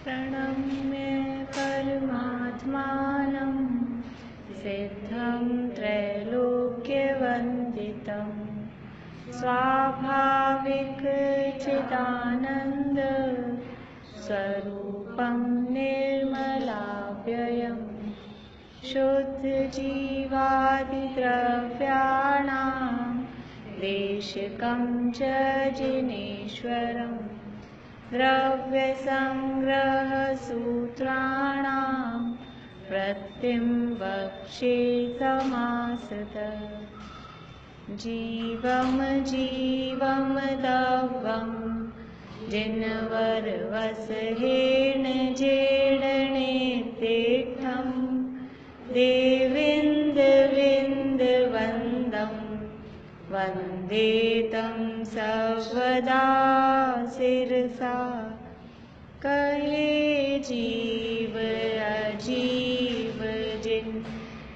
प्रणम्य परमात्मानं सिद्धं त्रैलोक्यवन्दितं स्वाभाविकचिदानन्द स्वरूपं निर्मलाव्ययं शुद्धजीवादिद्रव्याणां देशिकं च जिनेश्वरम् द्रव्यसंग्रहसूत्राणां वृत्तिं वक्षे समासतः जीवं जीवं दवं जिनवरवसहेण जेडणे तीर्थं देविन्दविन्दवन्दं वन्दे तं सर्वदा शिरसा कहे जीव अजीव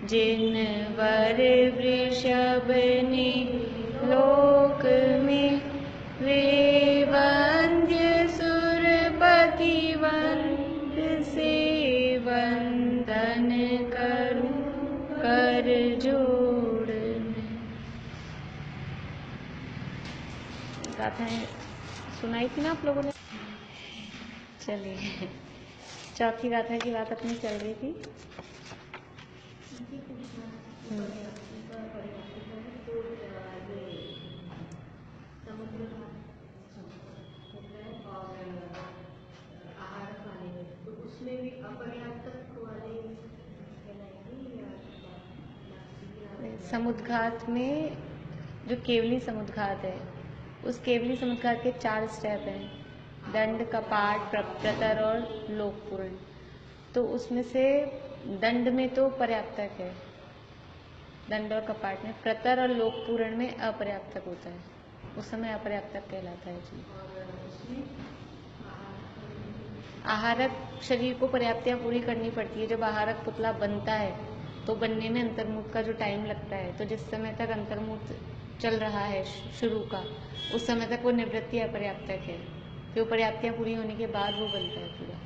जिनवर वृषभ ने लोक में वे वंद्य सुरपति वंद से वंदन करूं कर जोड़। गाथाएं सुनाई थी ना आप लोगों ने? चलिए चौथी गाथा की बात अपनी चल रही थी। समुद्घात में जो केवली समुद्घात है, उस केवली समुद्घात के 4 स्टेप हैं, दंड, कपाट, प्रतर और लोकपूर्ण। तो उसमें से दंड में तो पर्याप्तक है, दंड और कपाट में। प्रतर और लोकपूर्ण में अपर्याप्तक होता है, उस समय अपर्याप्तक कहलाता है जी। आहारक शरीर को पर्याप्तियां पूरी करनी पड़ती है। जब आहारक पुतला बनता है तो बनने में अंतर्मूर्त का जो टाइम लगता है, तो जिस समय तक अंतर्मूर्त चल रहा है शुरू का, उस समय तक वो निवृत्ति अपर्याप्तक है। फिर वो पर्याप्तियां पूरी होने के बाद वो बनता है पूरा।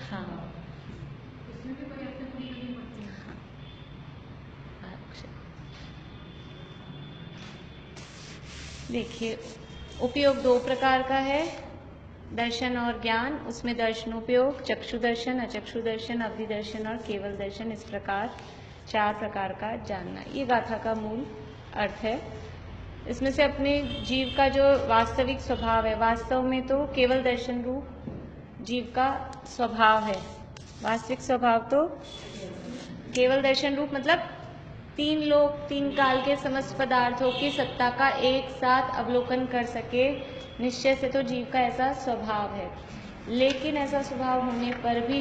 हाँ, देखिए उपयोग 2 प्रकार का है, दर्शन और ज्ञान। उसमें दर्शनोपयोग चक्षु दर्शन, अचक्षु दर्शन, अवधि दर्शन और केवल दर्शन, इस प्रकार 4 प्रकार का जानना, ये गाथा का मूल अर्थ है। इसमें से अपने जीव का जो वास्तविक स्वभाव है, वास्तव में तो केवल दर्शन रूप जीव का स्वभाव है। वास्तविक स्वभाव तो केवल दर्शन रूप मतलब 3 लोक 3 काल के समस्त पदार्थों की सत्ता का एक साथ अवलोकन कर सके, निश्चय से तो जीव का ऐसा स्वभाव है। लेकिन ऐसा स्वभाव होने पर भी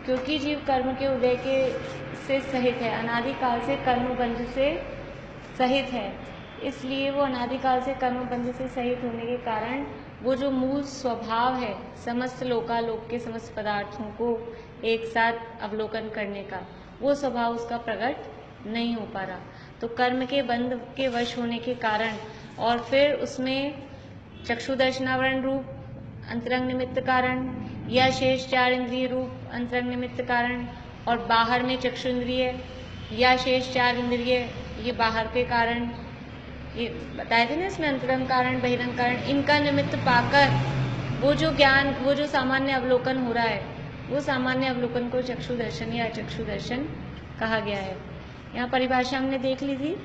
क्योंकि जीव कर्म के उदय के से सहित है, अनादिकाल से कर्मबंध से सहित है, इसलिए वो अनादिकाल से कर्मबंध से सहित होने के कारण वो जो मूल स्वभाव है समस्त लोकालोक के समस्त पदार्थों को एक साथ अवलोकन करने का, वो स्वभाव उसका प्रकट नहीं हो पा रहा। तो कर्म के बंध के वश होने के कारण और फिर उसमें चक्षु दर्शनावरण रूप अंतरंग निमित्त कारण या शेष 4 इंद्रिय रूप अंतरंग निमित्त कारण और बाहर में चक्षु इंद्रिय या शेष 4 इंद्रिय ये बाहर के कारण, ये बताए थे ना इसमें अंतरंग कारण बहिरंग कारण, इनका निमित्त पाकर वो जो ज्ञान, वो जो सामान्य अवलोकन हो रहा है, वो सामान्य अवलोकन को चक्षु दर्शन या अचक्षु दर्शन कहा गया है। यहाँ परिभाषा हमने देख ली थी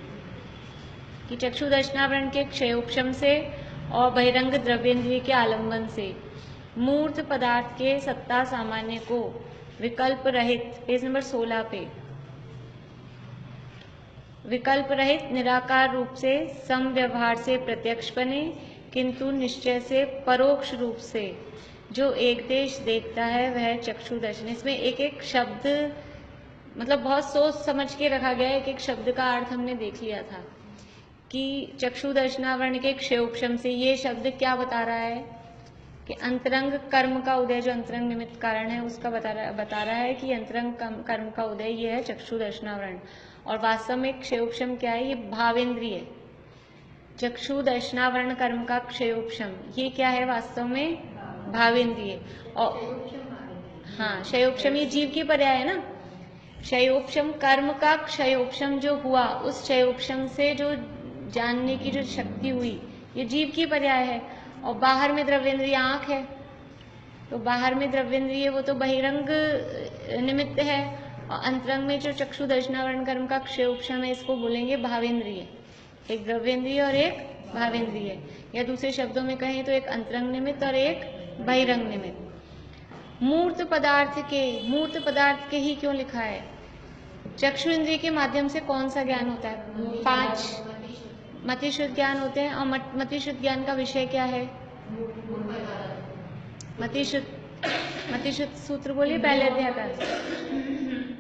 कि चक्षु दर्शनावरण के क्षयोपशम से और बहिरंग द्रव्येंद्रिय के आलंबन से मूर्त पदार्थ के सत्ता सामान्य को विकल्प रहित, पेज नंबर 16 पे, विकल्प रहित निराकार रूप से समव्यवहार से प्रत्यक्ष बने, किंतु निश्चय से परोक्ष रूप से जो एक देश देखता है वह चक्षु दर्शन। इसमें एक एक शब्द मतलब बहुत सोच समझ के रखा गया है। एक एक शब्द का अर्थ हमने देख लिया था कि चक्षु दर्शनावरण के क्षयोपशम से, ये शब्द क्या बता रहा है कि अंतरंग कर्म का उदय, जो अंतरंग निमित्त कारण है उसका बता रहा है कि अंतरंग कर्म का उदय ये है चक्षु दर्शनावरण। और वास्तव में क्षयोपशम क्या है, ये भावेंद्रिय, चक्षु दर्शनावरण कर्म का क्षयोपशम, ये क्या है वास्तव में? भावेंद्रिय। और हाँ, क्षयोपशम ये जीव की पर्याय है ना। क्षयोपशम कर्म का क्षयोपशम जो हुआ, उस क्षयोपशम से जो जानने की जो शक्ति हुई, ये जीव की पर्याय है। और बाहर में द्रव्येंद्रिय आंख है, तो बाहर में द्रव्येंद्रिय वो तो बहिरंग निमित्त है, और अंतरंग में जो चक्षु दर्शनावरण कर्म का क्षयोपशम है, इसको बोलेंगे भावेंद्रिय। एक द्रव्येंद्रिय और एक भावेंद्रिय, या दूसरे शब्दों में कहें तो एक अंतरंग निमित्त और एक बहिरंग निमित्त। मूर्त पदार्थ के ही क्यों लिखा है? चक्षु इंद्रिय के माध्यम से कौन सा ज्ञान होता है? 5 मतिशुद्ध ज्ञान होते हैं। और मतिशुद्ध ज्ञान का विषय क्या है? मतिशुद्ध सूत्र बोलिए पहले अध्याय का।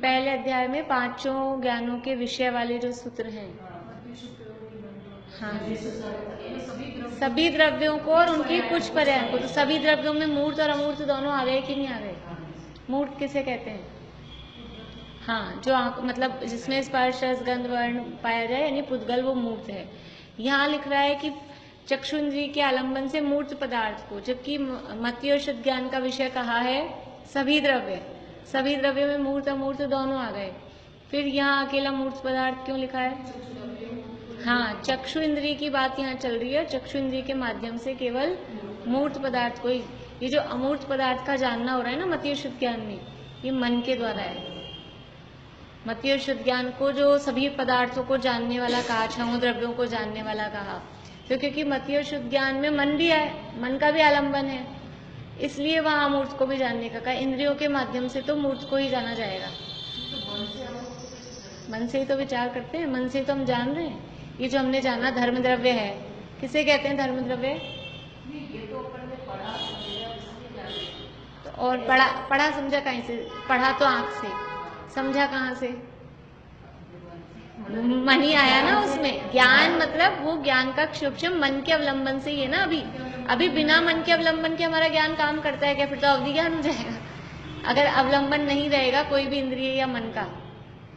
पहले अध्याय में 5 ज्ञानों के विषय वाले जो सूत्र हैं, हाँ, सभी द्रव्यों को और उनकी कुछ पर्यायों को। तो सभी द्रव्यों में मूर्त और अमूर्त दोनों आ गए कि नहीं आ गए? मूर्त किसे कहते हैं? हाँ, जो मतलब जिसमें स्पर्श रस गंध वर्ण पाया जाए, यानी पुद्गल, वो मूर्त है। यहाँ लिख रहा है कि चक्षु इंद्रिय के आलंबन से मूर्त पदार्थ को, जबकि मति और शुद्ध ज्ञान का विषय कहा है सभी द्रव्य। सभी द्रव्यों में मूर्त अमूर्त दोनों आ गए, फिर यहाँ अकेला मूर्त पदार्थ क्यों लिखा है? हाँ, चक्षु इंद्रिय की बात यहाँ चल रही है। चक्षु इंद्रिय के माध्यम से केवल मूर्त पदार्थ को, ये जो अमूर्त पदार्थ का जानना हो रहा है ना मति और शुद्ध ज्ञान में, ये मन के द्वारा है। मति और शुद्ध ज्ञान को जो सभी पदार्थों को जानने वाला कहा, 6 द्रव्यों को जानने वाला कहा, तो क्योंकि मति और शुद्ध ज्ञान में मन भी है, मन का भी आलंबन है, इसलिए वहां अमूर्त को भी जानने का कहा। इंद्रियों के माध्यम से तो मूर्त को ही जाना जाएगा। मन से ही तो विचार करते हैं, मन से ही तो हम जान रहे हैं। ये जो हमने जाना धर्म द्रव्य है, किसे कहते हैं धर्म द्रव्य? तो और पढ़ा समझा कहीं से? पढ़ा तो आंख से, समझा कहाँ से? मन ही आया ना उसमें। ज्ञान मतलब वो ज्ञान का क्षोभम मन के अवलंबन से ही है ना। अभी बिना मन के अवलंबन के हमारा ज्ञान काम करता है क्या? फिर तो अवधि ज्ञान हो जाएगा। अगर अवलंबन नहीं रहेगा कोई भी इंद्रिय या मन का,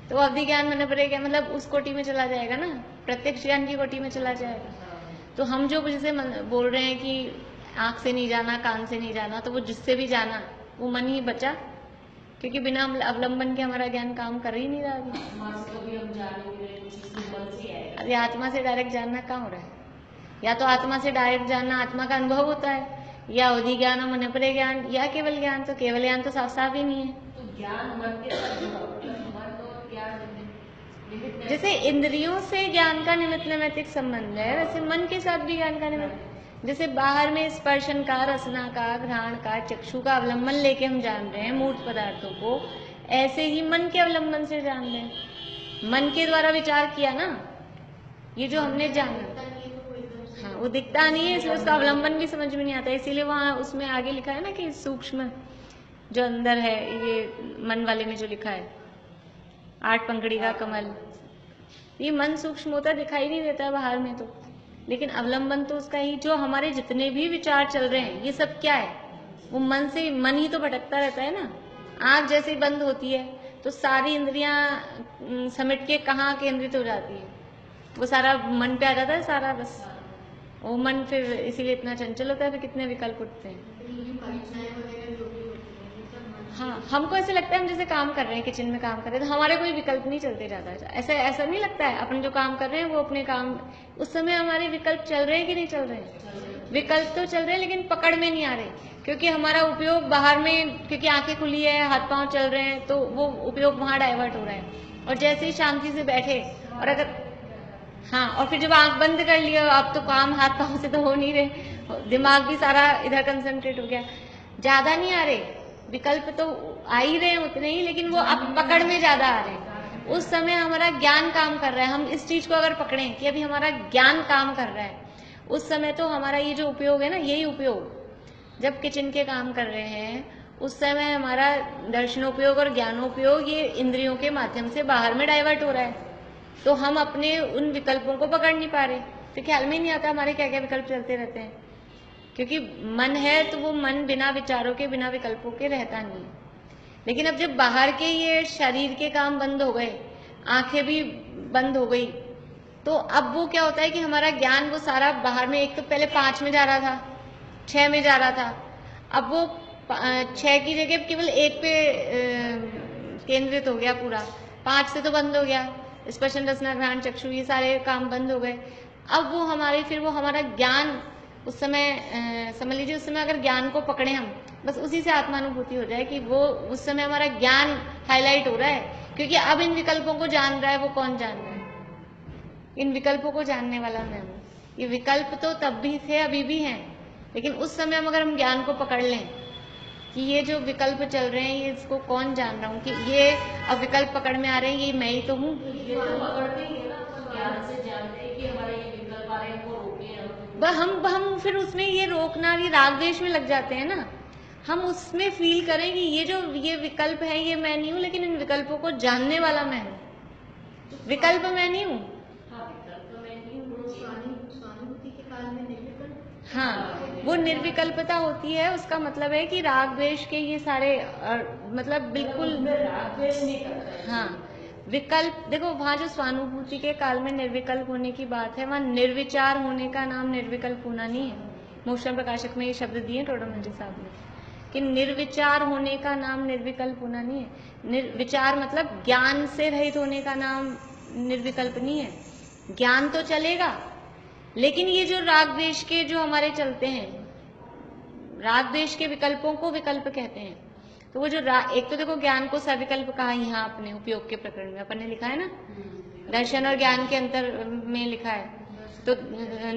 तो अवधि ज्ञान मन पड़ेगा, मतलब उस कोटि में चला जाएगा ना, प्रत्यक्ष ज्ञान की कोटि में चला जाएगा। तो हम जो जैसे बोल रहे हैं कि आंख से नहीं जाना, कान से नहीं जाना, तो वो जिससे भी जाना वो मन ही बचा, क्योंकि बिना अवलंबन के हमारा ज्ञान काम कर ही नहीं रहा। अरे आत्मा से डायरेक्ट जानना कहाँ हो रहा है? या तो आत्मा से डायरेक्ट जानना, आत्मा का अनुभव होता है, या अवधि ज्ञान और मन परे ज्ञान, या केवल ज्ञान। तो केवल ज्ञान तो साफ साफ ही नहीं है। तो ज्ञान मन के साथ जैसे इंद्रियों से ज्ञान का निमित्त नैमित्तिक संबंध है, वैसे मन के साथ भी ज्ञान का निमित्त। जैसे बाहर में स्पर्शन का, रसना का, घ्राण का, चक्षु का अवलंबन लेके हम जान रहे हैं मूर्त पदार्थों को, ऐसे ही मन के अवलंबन से जान रहे हैं। मन के द्वारा विचार किया ना, ये जो हमने जाना, हाँ, वो दिखता नहीं है, इसलिए उसका अवलंबन भी समझ में नहीं आता। इसीलिए वहाँ उसमें आगे लिखा है ना कि सूक्ष्म जो अंदर है, ये मन वाले में जो लिखा है 8 पंखड़ी का कमल, ये मन सूक्ष्म होता दिखाई नहीं देता बाहर में, तो लेकिन अवलंबन तो उसका ही, जो हमारे जितने भी विचार चल रहे हैं ये सब क्या है? वो मन से, मन ही तो भटकता रहता है ना। आंख जैसे ही बंद होती है तो सारी इंद्रियां समेट के कहाँ केंद्रित हो जाती है? वो सारा मन पे आ जाता है सारा, बस वो मन फिर इसीलिए इतना चंचल होता है, फिर कितने विकल्प उठते हैं। हाँ, हमको ऐसे लगता है हम जैसे काम कर रहे हैं, किचन में काम कर रहे हैं, तो हमारे कोई विकल्प नहीं चलते जाता है। ऐसा नहीं लगता है? अपन जो काम कर रहे हैं वो अपने काम, उस समय हमारे विकल्प चल रहे हैं कि नहीं चल रहे हैं? विकल्प तो चल रहे हैं, लेकिन पकड़ में नहीं आ रहे, क्योंकि हमारा उपयोग बाहर में, क्योंकि आंखें खुली है, हाथ पांव चल रहे हैं, तो वो उपयोग वहां डाइवर्ट हो रहा है। और जैसे ही शांति से बैठे, और अगर हाँ, और फिर जब आंख बंद कर लिया, अब तो काम हाथ पांव से तो हो नहीं रहे, दिमाग भी सारा इधर कंसंट्रेट हो गया, ज्यादा नहीं आ रहे विकल्प, तो आ ही रहे हैं उतने ही, लेकिन वो अब पकड़ में ज्यादा आ रहे हैं। उस समय हमारा ज्ञान काम कर रहा है। हम इस चीज को अगर पकड़ें कि अभी हमारा ज्ञान काम कर रहा है, उस समय तो हमारा ये जो उपयोग है ना, यही उपयोग जब किचन के काम कर रहे हैं, उस समय हमारा दर्शनोपयोग और ज्ञानोपयोग ये इंद्रियों के माध्यम से बाहर में डाइवर्ट हो रहा है। तो हम अपने उन विकल्पों को पकड़ नहीं पा रहे, तो ख्याल में नहीं आता हमारे क्या क्या विकल्प चलते रहते हैं। क्योंकि मन है तो वो मन बिना विचारों के, बिना विकल्पों के रहता नहीं है। लेकिन अब जब बाहर के ये शरीर के काम बंद हो गए, आंखें भी बंद हो गई, तो अब वो क्या होता है कि हमारा ज्ञान वो सारा बाहर में, एक तो पहले 5 में जा रहा था, 6 में जा रहा था, अब वो 6 की जगह केवल 1 पे केंद्रित हो गया पूरा। 5 से तो बंद हो गया, स्पर्शन रसना घ्राण चक्षु ये सारे काम बंद हो गए। अब वो हमारे फिर वो हमारा ज्ञान उस समय समझ लीजिए, उस समय अगर ज्ञान को पकड़े हम, बस उसी से आत्मानुभूति हो जाए कि वो उस समय हमारा ज्ञान हाईलाइट हो रहा है, क्योंकि अब इन विकल्पों को जान रहा है वो कौन जान रहा है? इन विकल्पों को जानने वाला मैं हूँ। ये विकल्प तो तब भी थे, अभी भी हैं, लेकिन उस समय अगर हम ज्ञान को पकड़ लें कि ये जो विकल्प चल रहे हैं ये इसको कौन जान रहा हूँ, कि ये अब विकल्प पकड़ में आ रहे हैं, ये मैं ही तो हूँ। ये तो पकड़ते ही है ना, तो ज्ञान से जानते हैं कि हमारे ये विकल्प आ रहे हैं, इनको रोके हम फिर उसमें ये रोकना, ये राग द्वेष में लग जाते हैं ना। हम उसमें फील करें कि ये विकल्प है, ये मैं नहीं हूँ, लेकिन इन विकल्पों को जानने वाला मैं हूँ, विकल्प मैं नहीं हूँ। हाँ, वो निर्विकल्पता होती है, उसका मतलब है कि राग द्वेष के ये सारे मतलब बिल्कुल राग द्वेष नहीं करता। हाँ, विकल्प देखो, वहाँ जो स्वानुभूति के काल में निर्विकल्प होने की बात है, वहाँ निर्विचार होने का नाम निर्विकल्प होना नहीं है। मोक्षम प्रकाशक में ये शब्द दिए टोडामंजी साहब ने कि निर्विचार होने का नाम निर्विकल्प होना नहीं है। निर्विचार मतलब ज्ञान से रहित होने का नाम निर्विकल्प नहीं है। ज्ञान तो चलेगा, लेकिन ये जो राग द्वेष के जो हमारे चलते हैं, राग द्वेष के विकल्पों को विकल्प कहते हैं। तो वो जो एक तो देखो, ज्ञान को सविकल्प कहा यहाँ अपने उपयोग के प्रकरण में अपन ने लिखा है ना, दर्शन और ज्ञान के अंतर में लिखा है। तो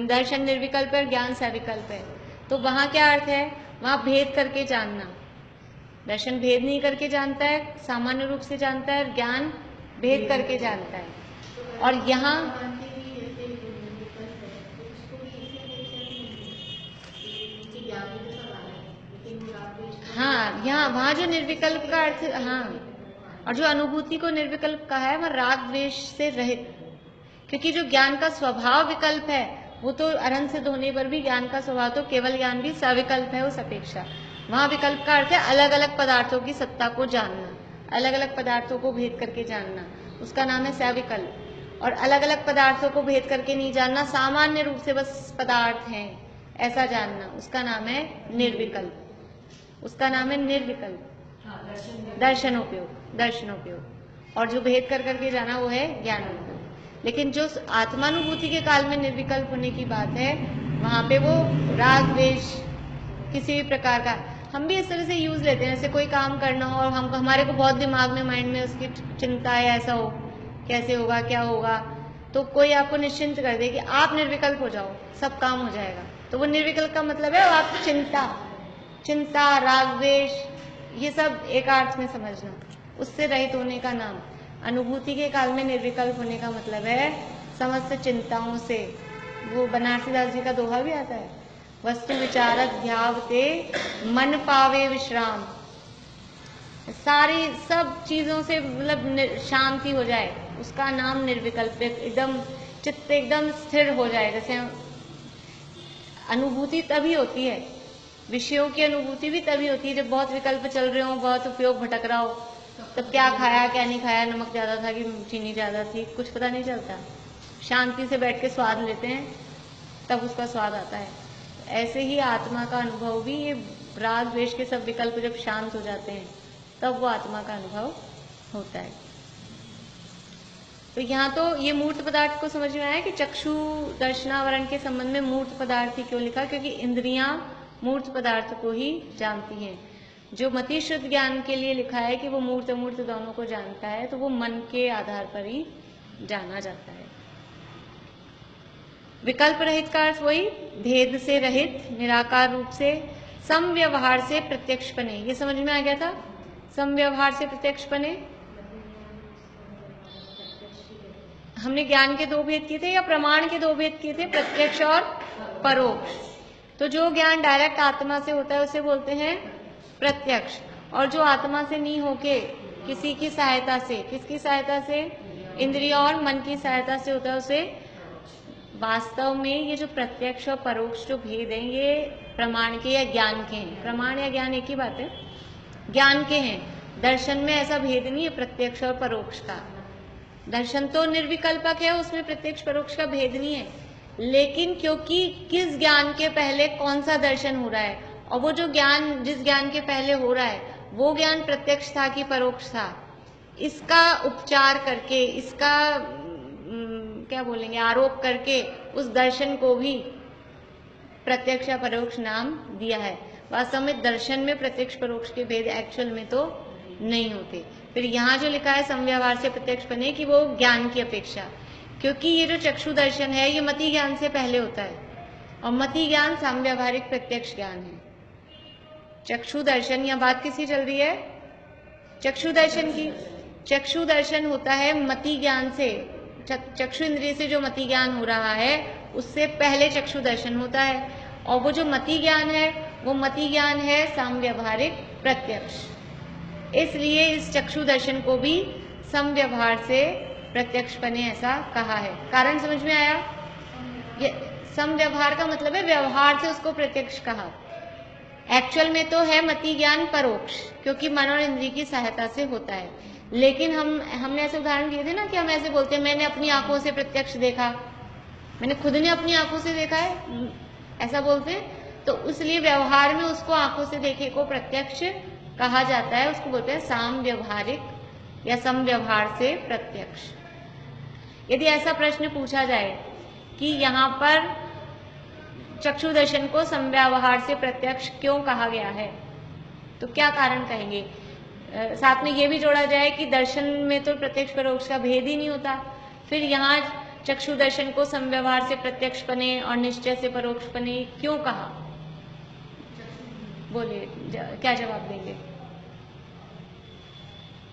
दर्शन निर्विकल्प है और ज्ञान सविकल्प है। तो वहां क्या अर्थ है? वहां भेद करके जानना। दर्शन भेद नहीं करके जानता है, सामान्य रूप से जानता है, और ज्ञान भेद करके जानता है। और यहाँ हाँ, यहाँ वहाँ जो निर्विकल्प का अर्थ, हाँ, और जो अनुभूति को निर्विकल्प कहा है, वह राग द्वेष से रहित, क्योंकि जो ज्ञान का स्वभाव विकल्प है वो तो अनंत सिद्ध होने पर भी ज्ञान का स्वभाव तो केवल ज्ञान भी सविकल्प है उस अपेक्षा। वहाँ विकल्प का अर्थ है अलग अलग पदार्थों की सत्ता को जानना, अलग अलग पदार्थों को भेद करके जानना, उसका नाम है सविकल्प। और अलग अलग पदार्थों को भेद करके नहीं जानना, सामान्य रूप से बस पदार्थ हैं ऐसा जानना, उसका नाम है निर्विकल्प, उसका नाम है निर्विकल्प। दर्शनोपयोग। और जो भेद कर करके जाना वो है ज्ञानोपयोग। लेकिन जो आत्मानुभूति के काल में निर्विकल्प होने की बात है, वहां पे वो राग द्वेष किसी भी प्रकार का, हम भी इस तरह से यूज लेते हैं, जैसे कोई काम करना हो और हम हमारे को बहुत दिमाग में, माइंड में उसकी चिंता है, ऐसा हो, कैसे होगा, क्या होगा, तो कोई आपको निश्चिंत कर दे कि आप निर्विकल्प हो जाओ, सब काम हो जाएगा। तो वो निर्विकल्प का मतलब है आप चिंता, राग द्वेष, ये सब एक अर्थ में समझना, उससे रहित होने का नाम। अनुभूति के काल में निर्विकल्प होने का मतलब है समस्त चिंताओं से। वो बनारसी दास जी का दोहा भी आता है, वस्तु विचारक ध्यावते मन पावे विश्राम। सारी सब चीजों से मतलब शांति हो जाए, उसका नाम निर्विकल्प, एकदम चित्त एकदम स्थिर हो जाए। जैसे अनुभूति तभी होती है, विषयों की अनुभूति भी तभी होती है जब बहुत विकल्प चल रहे हो, बहुत उपयोग भटक रहा हो, तब क्या खाया क्या नहीं खाया, नमक ज्यादा था कि चीनी ज्यादा थी, कुछ पता नहीं चलता। शांति से बैठ के स्वाद लेते हैं, तब उसका स्वाद आता है। ऐसे ही आत्मा का अनुभव भी, ये राग द्वेष के सब विकल्प जब शांत हो जाते हैं तब वो आत्मा का अनुभव होता है। तो यहाँ तो ये मूर्त पदार्थ को समझ में आया कि चक्षु दर्शनावरण के संबंध में मूर्त पदार्थ ही क्यों लिखा, क्योंकि इंद्रियां मूर्त पदार्थ को ही जानती हैं। जो मति शुद्ध ज्ञान के लिए लिखा है कि वो मूर्त अमूर्त दोनों को जानता है, तो वो मन के आधार पर ही जाना जाता है। विकल्प रहित का अर्थ वही भेद से रहित, निराकार रूप से, समव्यवहार से प्रत्यक्षपने। ये समझ में आ गया था, समव्यवहार से प्रत्यक्षपने। हमने ज्ञान के 2 भेद किए थे या प्रमाण के 2 भेद किए थे, प्रत्यक्ष और परोक्ष। तो जो ज्ञान डायरेक्ट आत्मा से होता है उसे बोलते हैं प्रत्यक्ष, और जो आत्मा से नहीं होके किसी की सहायता से, किसकी सहायता से, इंद्रियों और मन की सहायता से होता है, उसे वास्तव में ये जो प्रत्यक्ष और परोक्ष जो भेद हैं ये प्रमाण के या ज्ञान के हैं। प्रमाण या ज्ञान एक ही बात है, ज्ञान के हैं। दर्शन में ऐसा भेद नहीं है प्रत्यक्ष और परोक्ष का। दर्शन तो निर्विकल्पक है, उसमें प्रत्यक्ष परोक्ष का भेद नहीं है, लेकिन क्योंकि किस ज्ञान के पहले कौन सा दर्शन हो रहा है, और वो जो ज्ञान जिस ज्ञान के पहले हो रहा है वो ज्ञान प्रत्यक्ष था कि परोक्ष था, इसका उपचार करके, इसका क्या बोलेंगे, आरोप करके उस दर्शन को भी प्रत्यक्ष या परोक्ष नाम दिया है। वास्तव में दर्शन में प्रत्यक्ष परोक्ष के भेद एक्चुअल में तो नहीं होते। फिर यहाँ जो लिखा है समव्यवहार से प्रत्यक्ष बने, कि वो ज्ञान की अपेक्षा, क्योंकि ये जो चक्षु दर्शन है ये मति ज्ञान से पहले होता है, और मति ज्ञान समव्यवहारिक प्रत्यक्ष ज्ञान है। चक्षु दर्शन, या बात किसकी चल रही है, चक्षु दर्शन की। चक्षु दर्शन होता है मति ज्ञान से, चक्षु इंद्रिय से जो मति ज्ञान हो रहा है उससे पहले चक्षु दर्शन होता है, और वो जो मति ज्ञान है वो मति ज्ञान है समव्यवहारिक प्रत्यक्ष। इसलिए इस चक्षु दर्शन को भी समव्यवहार से प्रत्यक्ष बने ऐसा कहा है। कारण समझ में आया? ये समव्यवहार का मतलब है व्यवहार से उसको प्रत्यक्ष कहा। एक्चुअल में तो है मति ज्ञान परोक्ष, क्योंकि मन और इंद्रिय की सहायता से होता है, लेकिन हमने ऐसे उदाहरण दिए थे ना कि हम ऐसे बोलते हैं मैंने अपनी आंखों से प्रत्यक्ष देखा, मैंने खुद ने अपनी आंखों से देखा है, ऐसा बोलते हैं। तो इसलिए व्यवहार में उसको आंखों से देखे को प्रत्यक्ष कहा जाता है, उसको बोलते हैं सामव्यवहारिक या समव्यवहार से प्रत्यक्ष। यदि ऐसा प्रश्न पूछा जाए कि यहाँ पर चक्षु दर्शन को समव्यवहार से प्रत्यक्ष क्यों कहा गया है, तो क्या कारण कहेंगे? साथ में ये भी जोड़ा जाए कि दर्शन में तो प्रत्यक्ष परोक्ष का भेद ही नहीं होता, फिर यहाँ चक्षु दर्शन को समव्यवहार से प्रत्यक्ष बने और निश्चय से परोक्ष बने क्यों कहा? बोलिए, क्या जवाब देंगे?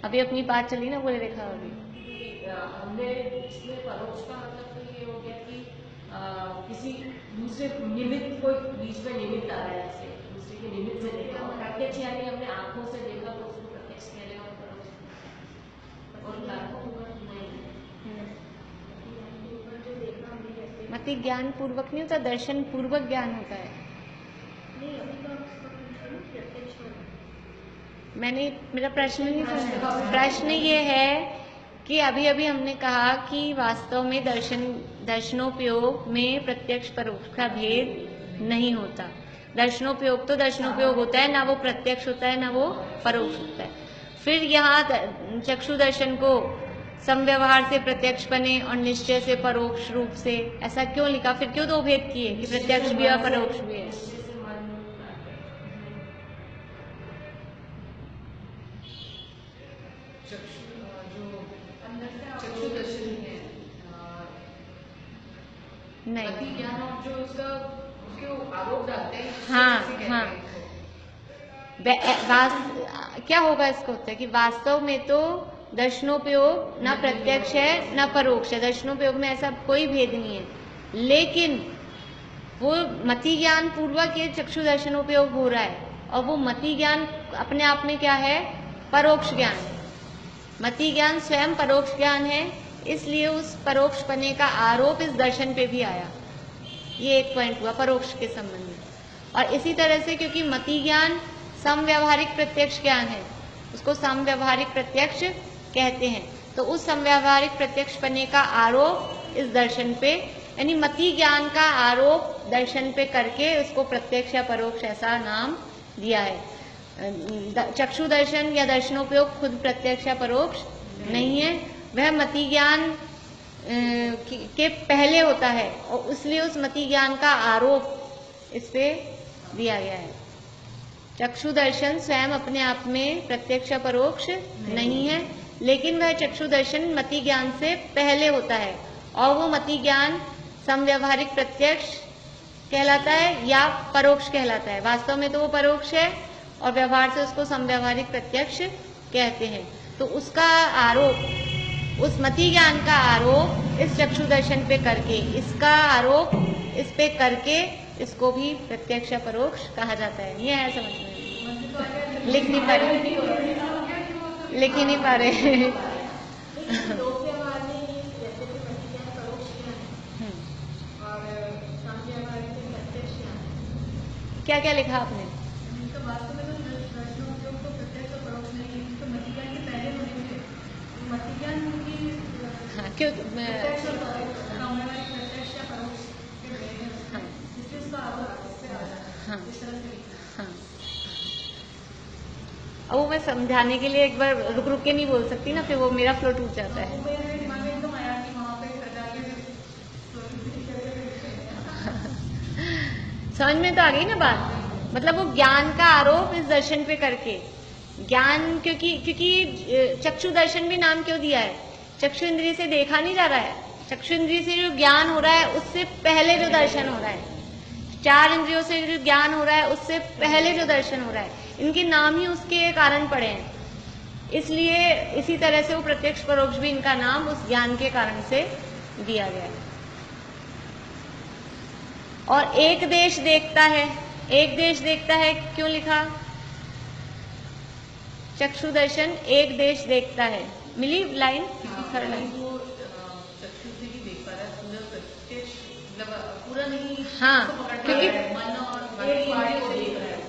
अभी अपनी बात चली ना, बोले देखा अभी हमने इसमें परोक्ष का मतलब तो ये हो गया कि किसी दूसरे निमित्त, कोई बीच में निमित्त आ रहा है, जैसे दूसरे के निमित्त से देखा, और प्रत्यक्ष यानी हमने आंखों से देखा तो उसको प्रत्यक्ष कह रहे हैं, और परोक्ष और नहीं। मति ज्ञान पूर्वक नहीं होता, दर्शन पूर्वक ज्ञान होता है। मेरा प्रश्न नहीं सुना। प्रश्न ये है कि अभी अभी हमने कहा कि वास्तव में दर्शनोपयोग में प्रत्यक्ष परोक्ष का भेद नहीं होता। दर्शनोपयोग तो दर्शनोपयोग होता है, ना वो प्रत्यक्ष होता है ना वो परोक्ष होता है। फिर यहाँ चक्षु दर्शन को समव्यवहार से प्रत्यक्ष बने और निश्चय से परोक्ष रूप से, ऐसा क्यों लिखा? फिर क्यों दो भेद किए कि प्रत्यक्ष भी है परोक्ष भी है? नहीं, ज्ञान और जो उसके आरोप डालते हैं, हाँ, क्या होगा इसको होता है कि वास्तव में तो दर्शनोपयोग ना प्रत्यक्ष है ना परोक्ष है, दर्शनोपयोग में ऐसा कोई भेद नहीं है, लेकिन वो मति ज्ञान पूर्वक ये चक्षु दर्शनोपयोग हो रहा है, और वो मति ज्ञान अपने आप में क्या है? परोक्ष ज्ञान। मति ज्ञान स्वयं परोक्ष ज्ञान है, इसलिए उस परोक्ष पने का आरोप इस दर्शन पे भी आया। ये एक पॉइंट हुआ परोक्ष के संबंध में। और इसी तरह से क्योंकि मति ज्ञान समव्यवहारिक प्रत्यक्ष ज्ञान है, उसको समव्यवहारिक प्रत्यक्ष कहते हैं, तो उस समव्यवहारिक प्रत्यक्ष पने का आरोप इस दर्शन पे, यानी मति ज्ञान का आरोप दर्शन पे करके उसको प्रत्यक्ष या परोक्ष ऐसा नाम दिया है। चक्षु दर्शन या दर्शनोपयोग खुद प्रत्यक्ष या परोक्ष नहीं है, वह मति ज्ञान के पहले होता है, और इसलिए उस मति ज्ञान का आरोप इस पे दिया गया है। चक्षु दर्शन स्वयं अपने आप में प्रत्यक्ष या परोक्ष नहीं है, लेकिन वह चक्षु दर्शन मति ज्ञान से पहले होता है, और वो मति ज्ञान समव्यवहारिक प्रत्यक्ष कहलाता है या परोक्ष कहलाता है। वास्तव में तो वो परोक्ष है, और व्यवहार से उसको समव्यवहारिक प्रत्यक्ष कहते हैं। तो उसका आरोप, उस मति ज्ञान का आरोप इस चक्षु दर्शन पे करके, इसका आरोप इस पे करके, इसको भी प्रत्यक्ष या परोक्ष कहा जाता है। ये है समझ में? लिख नहीं पा रहे, लिख ही नहीं पा रहे। क्या क्या लिखा आपने? क्यों प्रत्यक्ष और परोक्ष, साम्यवादी प्रत्यक्ष या परोक्ष के भेद हैं उसमें, इसलिए उसका आगे इससे आ जाता है, हाँ इस तरह से लिखना। हाँ। अब वो मैं समझाने के लिए एक बार रुक रुक के नहीं बोल सकती ना, फिर वो मेरा फ्लो टूट जाता है। वो मेरे दिमाग में एकदम आया कि वहाँ पे सजा के समझ में तो आ गई ना बात। मतलब वो ज्ञान का आरोप इस दर्शन पे करके, ज्ञान क्योंकि चक्षु दर्शन भी नाम क्यों दिया है, चक्षु इंद्रिय से देखा नहीं जा रहा है, चक्षु इंद्रिय से जो ज्ञान हो रहा है उससे पहले जो दर्शन हो रहा है, चार इंद्रियों से जो ज्ञान हो रहा है उससे पहले जो दर्शन हो रहा है, इनके नाम ही उसके कारण पड़े हैं। इसलिए इसी तरह से वो प्रत्यक्ष परोक्ष भी इनका नाम उस ज्ञान के कारण से दिया गया है। और एक देश देखता है, एक देश देखता है क्यों लिखा, चक्षु दर्शन एक देश देखता है, मिली लाइन, थर्ड लाइन। वो चक्षु से ही देख पा रहा है, पूरा प्रत्यक्ष मतलब पूरा नहीं, हाँ क्योंकि मन और एक वाणी को देख रहा है।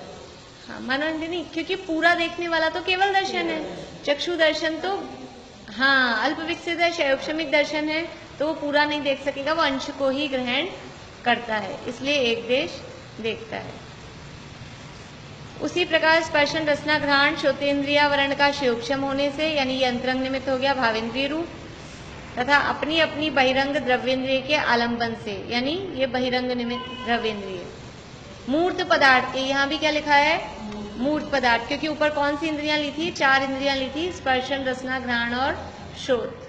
हाँ मनोरंजन नहीं, क्योंकि पूरा देखने वाला तो केवल दर्शन है, चक्षु दर्शन तो हाँ अल्प विकसित है, शैक्षणिक दर्शन है, तो वो पूरा नहीं देख सकेगा, वो अंश को ही ग्रहण करता है, इसलिए एक देश देखता है। उसी प्रकार स्पर्शन रसना घ्राण श्रोतेंद्रिया वर्ण का शैक्षम होने से, यानी ये अंतरंग निमित्त हो गया भावेंद्रिय रूप, तथा अपनी अपनी बहिरंग द्रव्येंद्रिय के आलंबन से, यानी ये बहिरंग निमित्त द्रव्येंद्रिय। मूर्त पदार्थ के, यहाँ भी क्या लिखा है, मूर्त पदार्थ, क्योंकि ऊपर कौन सी इंद्रियां ली थी, चार इंद्रियां ली थी, स्पर्शन रसना घ्राण और श्रोत,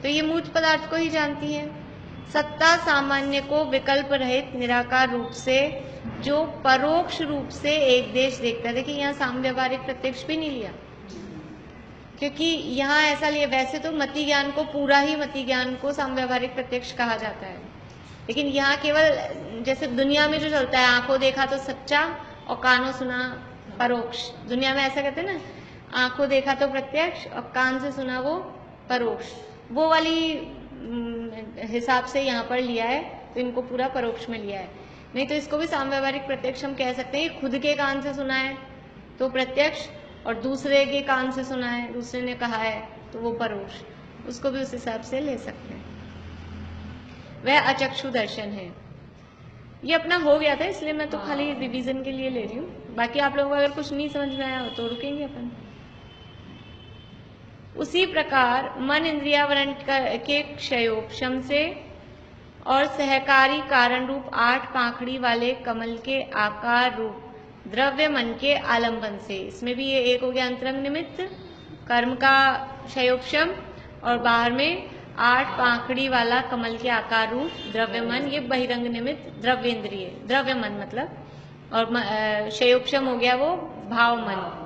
तो ये मूर्त पदार्थ को ही जानती है। सत्ता सामान्य को विकल्प रहित निराकार रूप से जो परोक्ष रूप से एक देश देखता है। देखिए यहाँ सामव्यवहारिक प्रत्यक्ष भी नहीं लिया, क्योंकि यहाँ ऐसा लिया, वैसे तो मति ज्ञान को, पूरा ही मति ज्ञान को सामव्यवहारिक प्रत्यक्ष कहा जाता है, लेकिन यहाँ केवल जैसे दुनिया में जो चलता है, आंखों देखा तो सच्चा और कानों सुना परोक्ष, दुनिया में ऐसा कहते हैं ना, आंखों देखा तो प्रत्यक्ष और कान से सुना वो परोक्ष, वो वाली हिसाब से यहाँ पर लिया है, तो इनको पूरा परोक्ष में लिया है। नहीं तो इसको भी सामव्यवहारिक प्रत्यक्ष हम कह सकते हैं, खुद के कान से सुना है तो प्रत्यक्ष, और दूसरे के कान से सुना है, दूसरे ने कहा है तो वो परोक्ष, उसको भी उस हिसाब से ले सकते हैं। वह अचक्षु दर्शन है। ये अपना हो गया था, इसलिए मैं तो खाली रिवीजन के लिए ले रही हूँ, बाकी आप लोगों को अगर कुछ नहीं समझ में आया हो तो रुकेंगे अपन। उसी प्रकार मन इंद्रियावरण के क्षयोपशम से और सहकारी कारण रूप 8 पाखड़ी वाले कमल के आकार रूप द्रव्य मन के आलंबन से, इसमें भी ये एक हो गया अंतरंग निमित्त कर्म का क्षयोपशम, और बाहर में 8 पाखड़ी वाला कमल के आकार रूप द्रव्य मन, ये बहिरंग निमित्त द्रव्येंद्रिय, द्रव्य मन मतलब, और क्षयोपशम हो गया वो भाव मन।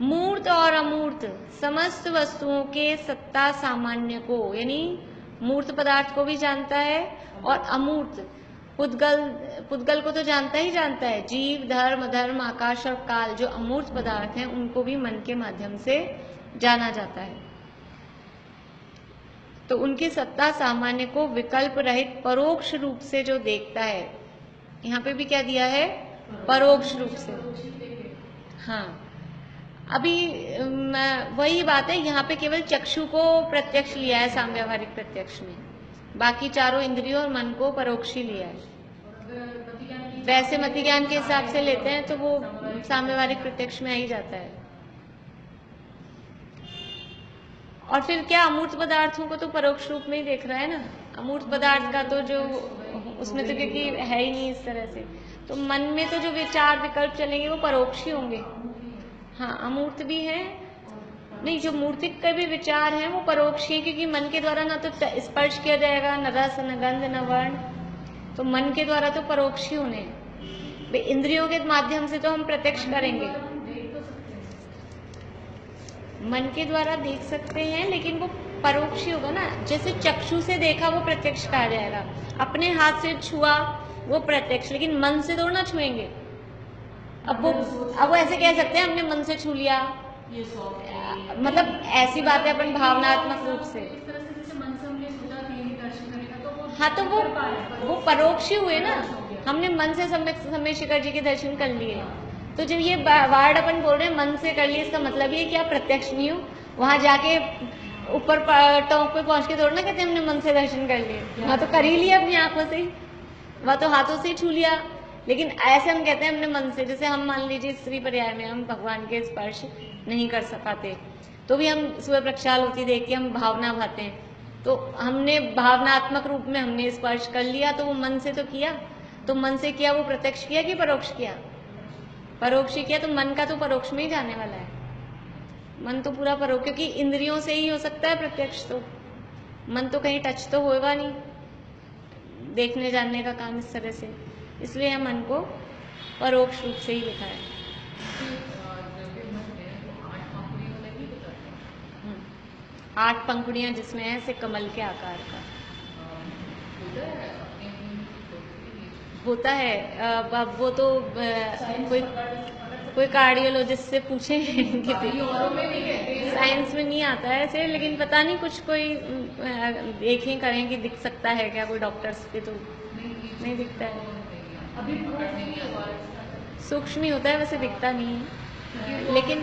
मूर्त और अमूर्त समस्त वस्तुओं के सत्ता सामान्य को, यानी मूर्त पदार्थ को भी जानता है, और अमूर्त पुद्गल को तो जानता ही जानता है, जीव धर्म आकाश और काल, जो अमूर्त पदार्थ हैं उनको भी मन के माध्यम से जाना जाता है। तो उनकी सत्ता सामान्य को विकल्प रहित परोक्ष रूप से जो देखता है, यहाँ पे भी क्या दिया है, परोक्ष रूप से। हाँ अभी वही बात है, यहाँ पे केवल चक्षु को प्रत्यक्ष लिया है सामव्यवहारिक प्रत्यक्ष में, बाकी चारों इंद्रियों और मन को परोक्ष ही लिया है। वैसे मति ज्ञान के हिसाब से लेते हैं तो वो सामव्यवहारिक प्रत्यक्ष में आ ही जाता है। और फिर क्या, अमूर्त पदार्थों को तो परोक्ष रूप में ही देख रहा है ना, अमूर्त पदार्थ का तो जो उसमें तो क्योंकि है ही नहीं इस तरह से, तो मन में तो जो विचार विकल्प चलेंगे वो परोक्ष ही होंगे। हाँ अमूर्त भी है, नहीं जो मूर्तिक के भी विचार हैं वो परोक्ष ही, क्योंकि मन के द्वारा ना तो स्पर्श किया जाएगा, न रस न गंध न वर्ण, तो मन के द्वारा तो परोक्ष ही होने हैं। इंद्रियों के माध्यम से तो हम प्रत्यक्ष करेंगे, मन के द्वारा देख सकते हैं, लेकिन वो परोक्ष ही होगा ना। जैसे चक्षु से देखा वो प्रत्यक्ष कहा जाएगा, अपने हाथ से छुआ वो प्रत्यक्ष, लेकिन मन से थोड़ा ना छुएंगे। अब वो ऐसे कह सकते हैं हमने मन से छू लिया, मतलब ऐसी बात है अपन भावनात्मक रूप से, हाँ तो वो परोक्ष ही हुए ना, हमने मन से समय शिखर जी के दर्शन कर लिए। तो जब ये वार्ड अपन बोल रहे हैं मन से कर लिए, इसका मतलब ये कि आप प्रत्यक्ष नहीं हो, वहां जाके ऊपर टोंक पे पहुंच के थोड़ा ना कहते हमने मन से दर्शन कर लिए, वहाँ तो कर ही लिया अपनी आंखों से, वहाँ तो हाथों से ही छू लिया। लेकिन ऐसे हम कहते हैं हमने मन से, जैसे हम मान लीजिए स्त्री पर्याय में हम भगवान के स्पर्श नहीं कर पाते, तो भी हम सुबह प्रक्षाल होती देख के हम भावना भाते हैं, तो हमने भावनात्मक रूप में हमने स्पर्श कर लिया, तो वो मन से तो किया। तो मन से किया वो प्रत्यक्ष किया कि परोक्ष किया? परोक्ष किया। तो मन का तो परोक्ष में ही जाने वाला है, मन तो पूरा परोक्ष, क्योंकि इंद्रियों से ही हो सकता है प्रत्यक्ष, तो मन तो कहीं टच तो होगा नहीं, देखने जानने का काम इस तरह से, इसलिए हम मन को परोक्ष रूप से ही लिखा है। 8 पंखुड़ियां जिसमें है से कमल के आकार का होता है। अब वो तो कोई कार्डियोलॉजिस्ट से पूछे साइंस में नहीं आता है ऐसे, लेकिन पता नहीं कुछ कोई देखें करें कि दिख सकता है क्या, कोई डॉक्टर्स पे तो नहीं दिखता है, अभी सूक्ष्म ही होता है, वैसे दिखता नहीं है। लेकिन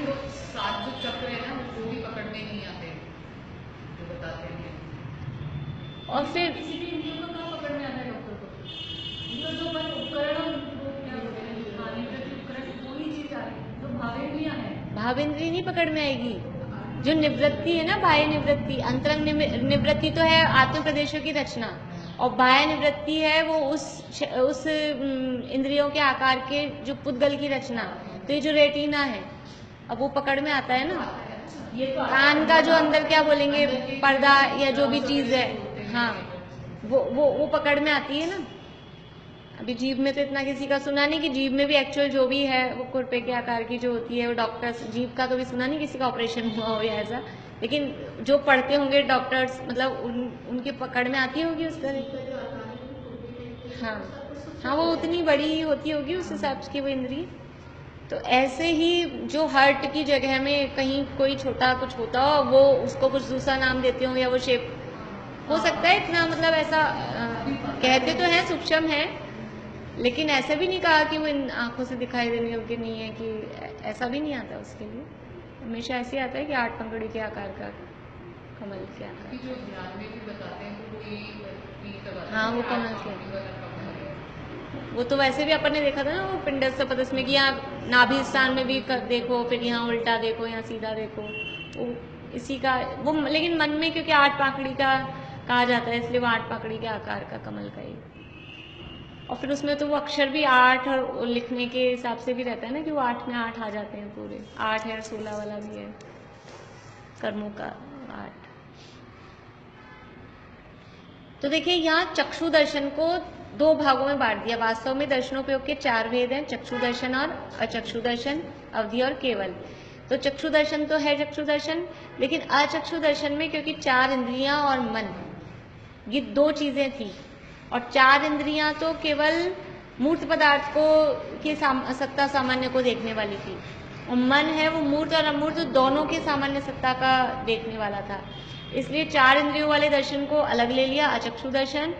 7 जो चक्र है ना वो भी पकड़ने नहीं आते, जो बताते हैं। और फिर किसी भी इंद्रियों को कहाँ पकड़ने आता है डॉक्टर को? जो उपकरण उपकरण कोई चीज आ रही जो भावेंद्रियां है, भावेंद्रिय नहीं पकड़ में आएगी। जो निवृत्ति है ना, बाह्य निवृत्ति, अंतरंग निवृत्ति तो है आत्म प्रदेशों की रचना, और बाह्य निवृत्ति है वो उस इंद्रियों के आकार के जो पुद्गल की रचना। तो ये जो रेटिना है, अब वो पकड़ में आता है ना, ये तो कान का जो अंदर क्या बोलेंगे पर्दा या जो भी चीज है, हाँ वो पकड़ में आती है ना। अभी जीभ में तो इतना किसी का सुना नहीं कि जीभ में भी एक्चुअल जो भी है वो खुरपे के आकार की जो होती है, वो डॉक्टर्स जीभ का कभी सुना नहीं किसी का ऑपरेशन हुआ हो या ऐसा, लेकिन जो पढ़ते होंगे डॉक्टर्स मतलब उनके पकड़ में आती होगी उस तरह। हाँ वो उतनी बड़ी होती होगी उस हिसाब की वो इंद्रिय। तो ऐसे ही जो हार्ट की जगह में कहीं कोई छोटा कुछ होता हो, वो उसको कुछ दूसरा नाम देते हो, या वो शेप हो सकता है इतना, मतलब ऐसा कहते तो हैं सूक्ष्म है, लेकिन ऐसा भी नहीं कहा कि वो इन आंखों से दिखाई देने योग्य नहीं है, कि ऐसा भी नहीं आता उसके लिए। हमेशा ऐसे आता है कि 8 पंखुड़ी के आकार का कमल के आकार, जो ध्यान में भी बताते हैं तो हाँ वो कमल के, वो तो वैसे भी अपन ने देखा था ना वो पिंडस्थ पदस्थ में, कि यहाँ नाभि स्थान में भी देखो, फिर यहाँ उल्टा देखो, यहाँ सीधा देखो, वो इसी का वो, लेकिन मन में क्योंकि 8 पाकड़ी का कहा जाता है, इसलिए वो 8 पाकड़ी के आकार का कमल का ही। और फिर उसमें तो वो अक्षर भी 8 और लिखने के हिसाब से भी रहता है ना, कि वो 8 में 8 आ जाते हैं पूरे, 8 है, 16 वाला भी है, कर्मों का 8। तो देखिए यहाँ चक्षु दर्शन को 2 भागों में बांट दिया। वास्तव में दर्शनोपयोग के 4 भेद हैं, चक्षु दर्शन और अचक्षु दर्शन, अवधि और केवल। तो चक्षु दर्शन तो है चक्षु दर्शन, लेकिन अचक्षु दर्शन में क्योंकि 4 इंद्रियां और मन, ये 2 चीजें थी, और 4 इंद्रियां तो केवल मूर्त पदार्थ को की सत्ता सामान्य को देखने वाली थी, और मन है वो मूर्त और अमूर्त दोनों के सामान्य सत्ता का देखने वाला था। इसलिए 4 इंद्रियों वाले दर्शन को अलग ले लिया, अचक्षु दर्शन,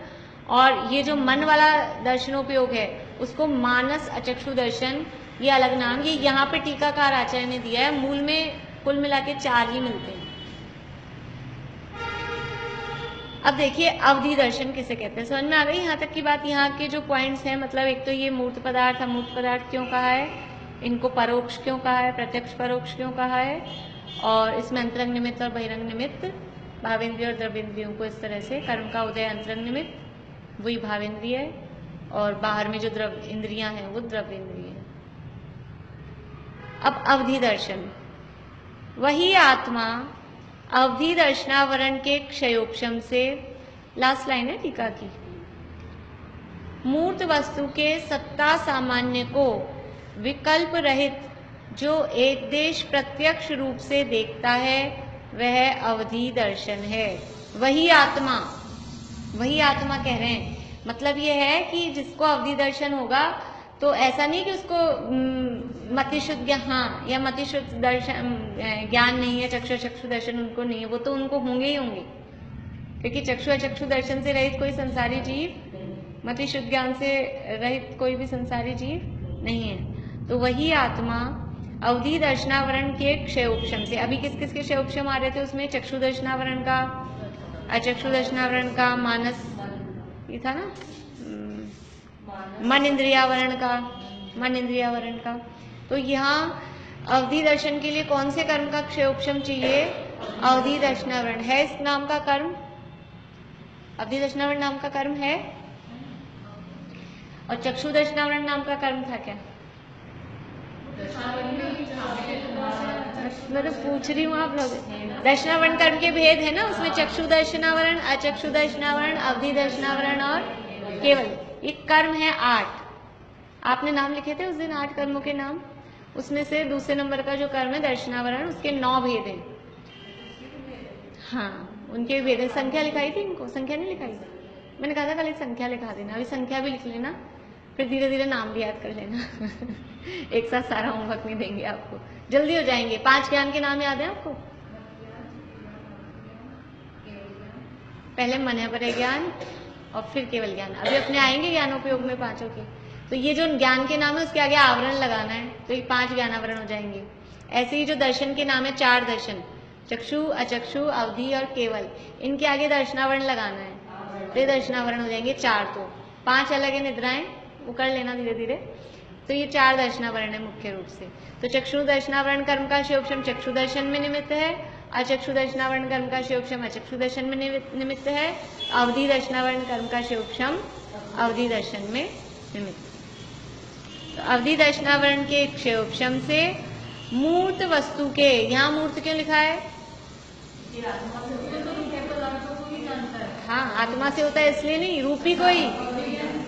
और ये जो मन वाला दर्शनोपयोग है उसको मानस अचक्षु दर्शन, ये अलग नाम, ये यहाँ पे टीकाकार आचार्य ने दिया है। मूल में कुल मिला के 4 ही मिलते हैं। अब देखिए अवधि दर्शन किसे कहते हैं, समझ में आ गई यहाँ तक की बात। यहाँ के जो पॉइंट्स हैं, मतलब एक तो ये मूर्त पदार्थ अमूर्त पदार्थ क्यों कहा है, इनको परोक्ष क्यों कहा है, प्रत्यक्ष परोक्ष क्यों कहा है, और इसमें अंतरंग निमित्त और बहिरंग निमित्त, भावेंद्रिय और द्रव्येंद्रियों को इस तरह से, कर्म का उदय अंतरंग निमित्त वही भावेंद्रिय है, और बाहर में जो द्रव्य इंद्रियां हैं वो द्रव्येंद्रिय है। अब अवधि दर्शन, वही आत्मा अवधि दर्शनावरण के क्षयोपशम से, लास्ट लाइन है टीका की, मूर्त वस्तु के सत्ता सामान्य को विकल्प रहित जो एक देश प्रत्यक्ष रूप से देखता है वह अवधि दर्शन है। वही आत्मा कह रहे हैं, मतलब ये है कि जिसको अवधि दर्शन होगा, तो ऐसा नहीं कि उसको मतिशुद्ध हाँ या मतिशुद्ध दर्शन ज्ञान नहीं है, चक्षु दर्शन उनको नहीं है, वो तो उनको होंगे ही होंगे, क्योंकि चक्षु दर्शन से रहित कोई संसारी जीव, मतिशुद्ध ज्ञान से रहित कोई भी संसारी जीव नहीं है। तो वही आत्मा अवधि दर्शनावरण के क्षयोपशम से। अभी किस किस के क्षयोपशम आ रहे थे उसमें? चक्षु दर्शनावरण का, अचक्षु दर्शनावरण का, मानस ये था ना, मन इंद्रियावरण का, मन इंद्रियावरण का। तो यहाँ अवधि दर्शन के लिए कौन से कर्म का क्षयोपशम चाहिए? अवधि दर्शनावरण है इस नाम का कर्म, अवधि दर्शनावरण नाम का कर्म है। और चक्षु दर्शनावरण नाम का कर्म था क्या? मैं तो पूछ रही हूँ आप लोग। दर्शनावरण कर्म के भेद है ना उसमें, चक्षु दर्शनावरण, अचक्षु दर्शनावरण, अवधि दर्शनावरण और केवल। ये कर्म है 8। आपने नाम लिखे थे उस दिन 8 कर्मों के नाम, उसमें से दूसरे नंबर का जो कर्म है दर्शनावरण, उसके 9 भेद हैं। हाँ, उनके भेद है। संख्या लिखाई थी इनको? संख्या नहीं लिखाई? मैंने कहा था कल एक संख्या लिखा देना, अभी संख्या भी लिख लेना, फिर धीरे धीरे नाम भी याद कर लेना। एक साथ सारा होमवर्क नहीं देंगे आपको, जल्दी हो जाएंगे। 5 ज्ञान के नाम याद है आपको? पहले मन है पर ज्ञान और फिर केवल ज्ञान। अभी अपने आएंगे ज्ञानोपयोग में 5 के। तो ये जो ज्ञान के नाम है उसके आगे आवरण लगाना है, तो ये 5 ज्ञानावरण हो जाएंगे। ऐसे ही जो दर्शन के नाम है 4 दर्शन, चक्षु, अचक्षु, अवधि और केवल, इनके आगे दर्शनावरण लगाना है, तो ये दर्शनावरण हो जाएंगे 4। तो 5 अलग है निद्राएं, वो कर लेना धीरे धीरे। तो ये 4 दर्शनावरण है मुख्य रूप से। तो चक्षु दर्शनावरण कर्म का क्षयोपशम चक्षु दर्शन में निमित्त है, अचक्षु दर्शनावरण कर्म का क्षयोपशम अचक्षु दर्शन में निमित्त है, अवधि दर्शनावरण कर्म का क्षयोपशम अवधि दर्शन में निमित्त। तो अवधि दर्शनावरण के क्षयोपशम से मूर्त वस्तु के, यहाँ मूर्त क्यों लिखा है? हाँ, आत्मा से होता है इसलिए नहीं, रूपी को ही।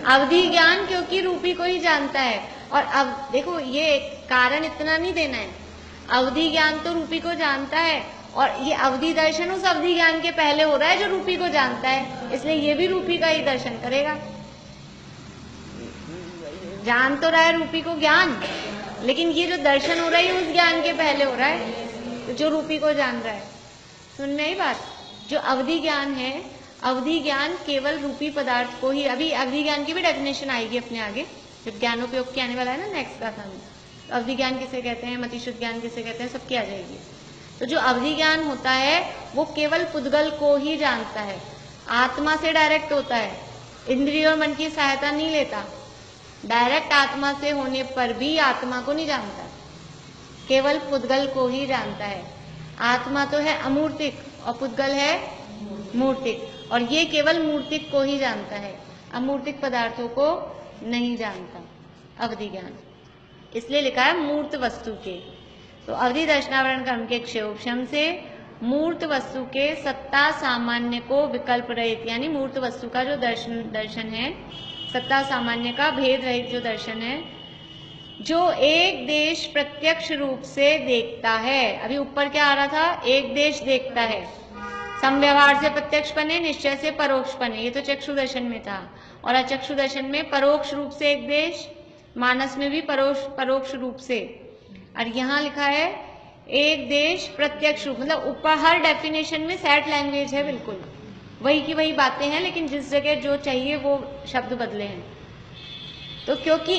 अवधि ज्ञान क्योंकि रूपी को ही जानता है। और अब देखो ये कारण इतना नहीं देना है, अवधि ज्ञान तो रूपी को जानता है, और ये अवधि दर्शन उस अवधि ज्ञान के पहले हो रहा है जो रूपी को जानता है, इसलिए ये भी रूपी का ही दर्शन करेगा। जान तो रहा है रूपी को ज्ञान, लेकिन ये जो दर्शन हो रहा है ये उस ज्ञान के पहले हो रहा है जो रूपी को जान रहा है। सुन में आई बात? जो अवधि ज्ञान है, अवधि ज्ञान केवल रूपी पदार्थ को ही, अभी अवधि ज्ञान की भी डेफिनेशन आएगी अपने आगे, जब ज्ञानोपयोग की आने वाला है ना नेक्स्ट का था। तो अवधि ज्ञान किसे कहते हैं, मतिशुद्ध ज्ञान किसे कहते हैं, सबकी आ जाएगी। तो जो अवधि ज्ञान होता है वो केवल पुद्गल को ही जानता है, आत्मा से डायरेक्ट होता है, इंद्रिय और मन की सहायता नहीं लेता। डायरेक्ट आत्मा से होने पर भी आत्मा को नहीं जानता, केवल पुद्गल को ही जानता है। आत्मा तो है अमूर्तिक और पुद्गल है मूर्तिक, और ये केवल मूर्तिक को ही जानता है, अमूर्तिक पदार्थों को नहीं जानता अवधि ज्ञान, इसलिए लिखा है मूर्त वस्तु के। तो अवधि दर्शनावरण कर्म के क्षयोपशम से मूर्त वस्तु के सत्ता सामान्य को विकल्प रहित, यानी मूर्त वस्तु का जो दर्शन है, सत्ता सामान्य का भेद रहित जो दर्शन है, जो एक देश प्रत्यक्ष रूप से देखता है। अभी ऊपर क्या आ रहा था? एक देश देखता है, समव्यवहार से प्रत्यक्षपने, निश्चय से परोक्षपने, ये तो चक्षु दर्शन में था। और अचक्षु दर्शन में परोक्ष रूप से एक देश, मानस में भी परोक्ष रूप से। और यहाँ लिखा है एक देश प्रत्यक्ष रूप, मतलब ऊपर हर डेफिनेशन में सेट लैंग्वेज है, बिल्कुल वही की वही बातें हैं, लेकिन जिस जगह जो चाहिए वो शब्द बदले हैं। तो क्योंकि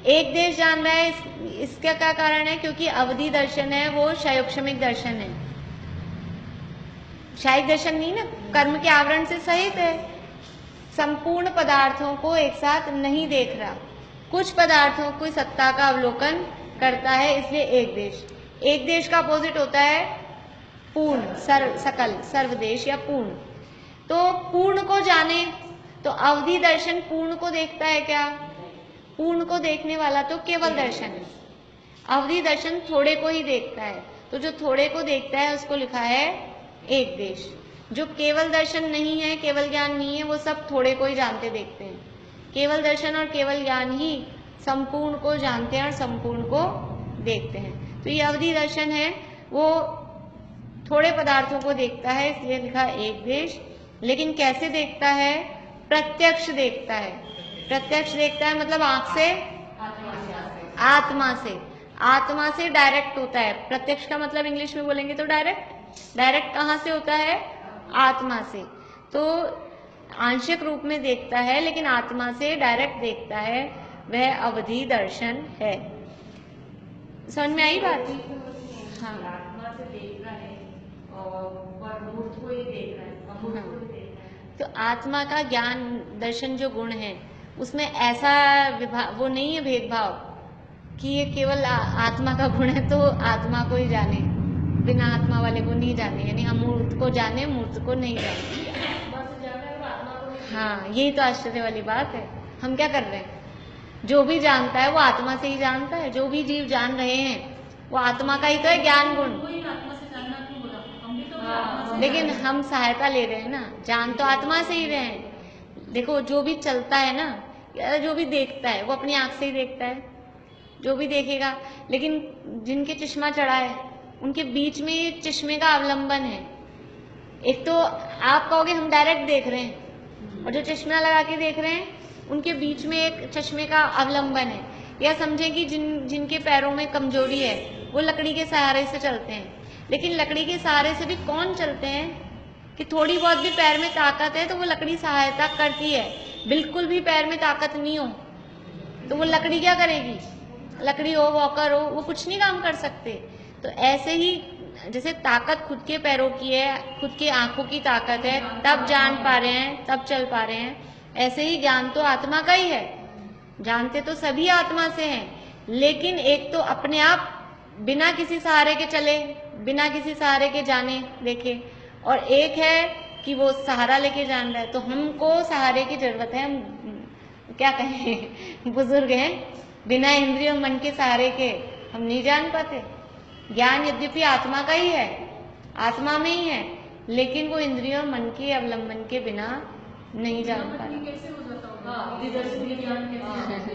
एक देश जान रहा है, इसका क्या कारण है? क्योंकि अवधि दर्शन है वो क्षयोपशमिक दर्शन है, क्षयिक दर्शन नहीं ना, कर्म के आवरण से सहित है, संपूर्ण पदार्थों को एक साथ नहीं देख रहा, कुछ पदार्थों को सत्ता का अवलोकन करता है, इसलिए एक देश। एक देश का अपोजिट होता है पूर्ण, सकल, सर्वदेश या पूर्ण। तो पूर्ण को जाने, तो अवधि दर्शन पूर्ण को देखता है क्या? पूर्ण को देखने वाला तो केवल दर्शन है, अवधि दर्शन थोड़े को ही देखता है। तो जो थोड़े को देखता है उसको लिखा है एक देश। जो केवल दर्शन नहीं है, केवल ज्ञान नहीं है, वो सब थोड़े को ही जानते देखते हैं। केवल दर्शन और केवल ज्ञान ही संपूर्ण को जानते हैं और संपूर्ण को देखते हैं। तो ये अवधि दर्शन है वो थोड़े पदार्थों को देखता है, इसलिए लिखा एक देश। लेकिन कैसे देखता है? प्रत्यक्ष देखता है। प्रत्यक्ष देखता है मतलब आंख से, आत्मा से, आत्मा से डायरेक्ट होता है। प्रत्यक्ष का मतलब इंग्लिश में बोलेंगे तो डायरेक्ट। डायरेक्ट कहाँ से होता है? आत्मा से। तो आंशिक रूप में देखता है, लेकिन आत्मा से डायरेक्ट देखता है, वह अवधि दर्शन है। समझ में आई बात? हाँ आत्मा से देख रहा है और मूर्त को ही देख रहा है, अमूर्त को ही देख रहा है। तो आत्मा का ज्ञान दर्शन जो गुण है उसमें ऐसा विभाग वो नहीं है भेदभाव कि ये केवल आत्मा का गुण है तो आत्मा को ही जाने, बिना आत्मा वाले को नहीं जाने, यानी अमूर्त को जाने मूर्त को नहीं जाने। आत्मा से जाना है, वो आत्मा को नहीं। हाँ यही तो आश्चर्य वाली बात है। हम क्या कर रहे हैं, जो भी जानता है वो आत्मा से ही जानता है, जो भी जीव जान रहे हैं वो आत्मा का ही तो है ज्ञान गुण। आत्मा से जानना क्यों बोला? हम भी तो आत्मा से लेकिन हम सहायता ले रहे हैं ना, जान तो आत्मा से ही रहे हैं। देखो जो भी चलता है ना या जो भी देखता है वो अपनी आंख से ही देखता है, जो भी देखेगा। लेकिन जिनके चश्मा चढ़ा है उनके बीच में ये चश्मे का अवलंबन है। एक तो आप कहोगे हम डायरेक्ट देख रहे हैं, और जो चश्मा लगा के देख रहे हैं उनके बीच में एक चश्मे का अवलंबन है। या समझें कि जिनके पैरों में कमजोरी है वो लकड़ी के सहारे से चलते हैं, लेकिन लकड़ी के सहारे से भी कौन चलते हैं कि थोड़ी बहुत भी पैर में ताकत है तो वो लकड़ी सहायता करती है। बिल्कुल भी पैर में ताकत नहीं हो तो वो लकड़ी क्या करेगी? लकड़ी हो वॉकर हो वो कुछ नहीं काम कर सकते। तो ऐसे ही जैसे ताकत खुद के पैरों की है, खुद की आंखों की ताकत है, तब जान पा रहे हैं, तब चल पा रहे हैं, ऐसे ही ज्ञान तो आत्मा का ही है। जानते तो सभी आत्मा से हैं, लेकिन एक तो अपने आप बिना किसी सहारे के चले, बिना किसी सहारे के जाने देखे, और एक है कि वो सहारा लेके जान रहा है। तो हमको सहारे की जरूरत है। हम क्या कहें, बुजुर्ग हैं, बिना इंद्रियों मन के सहारे के हम नहीं जान पाते। ज्ञान यद्यपि आत्मा का ही है, आत्मा में ही है, लेकिन वो इंद्रियों मन के अवलंबन के बिना नहीं जान पाते। कैसे हो जाता होगा? बुद्धि दर्शन के ज्ञान कैसे?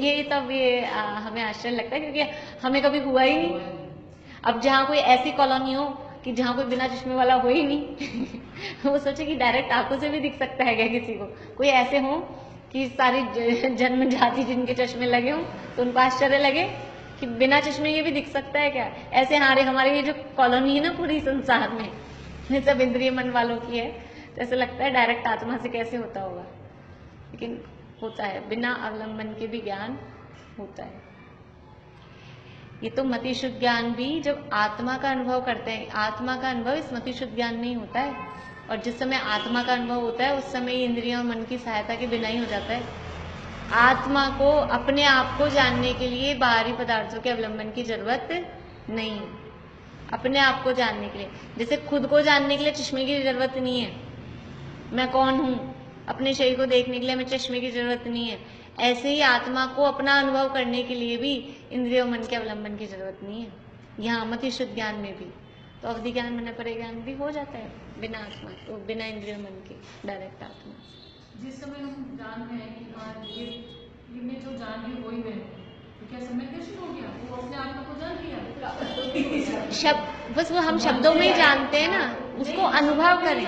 ये तब ये हमें आश्चर्य लगता है क्योंकि हमें कभी हुआ ही नहीं। अब जहाँ कोई ऐसी कॉलोनी हो कि जहाँ कोई बिना चश्मे वाला हो ही नहीं वो सोचे कि डायरेक्ट आंखों से भी दिख सकता है क्या किसी को? कोई ऐसे हो कि सारी जन्म जाति जिनके चश्मे लगे हों तो उनको आश्चर्य लगे कि बिना चश्मे ये भी दिख सकता है क्या? ऐसे हमारे ये जो कॉलोनी है ना पूरी संसार में सब इंद्रिय मन वालों की है, तो ऐसे लगता है डायरेक्ट आत्मा से कैसे होता होगा, लेकिन होता है। बिना अवलंबन के भी ज्ञान होता है। ये तो मति शुद्ध ज्ञान भी जब आत्मा का अनुभव करते हैं, आत्मा का अनुभव इस मति शुद्ध ज्ञान में ही होता है। और जिस समय आत्मा का अनुभव होता है उस समय इंद्रियों और मन की सहायता के बिना ही हो जाता है। आत्मा को अपने आप को जानने के लिए बाहरी पदार्थों के अवलंबन की जरूरत नहीं है। अपने आप को जानने के लिए, जैसे खुद को जानने के लिए चश्मे की जरूरत नहीं है, मैं कौन हूँ, अपने शरीर को देखने के लिए हमें चश्मे की जरूरत नहीं है। ऐसे ही आत्मा को अपना अनुभव करने के लिए भी इंद्रियों मन के अवलंबन की जरूरत नहीं है। यहाँ मति शुद्ध ज्ञान में भी तो अवधि ज्ञान मन परे ज्ञान भी हो जाता है बिना आत्मा, तो बिना इंद्रियों मन के डायरेक्ट आत्मा। जिस समय हम जानते हैं कि हाँ ये मैं जो जान रही हूँ वही मैं हूँ, तो क्या समय दर्शन हो गया? वो अपने आत्मा को जान लिया। शब्द बस वो हम शब्दों में ही जानते हैं ना, उसको अनुभव करें,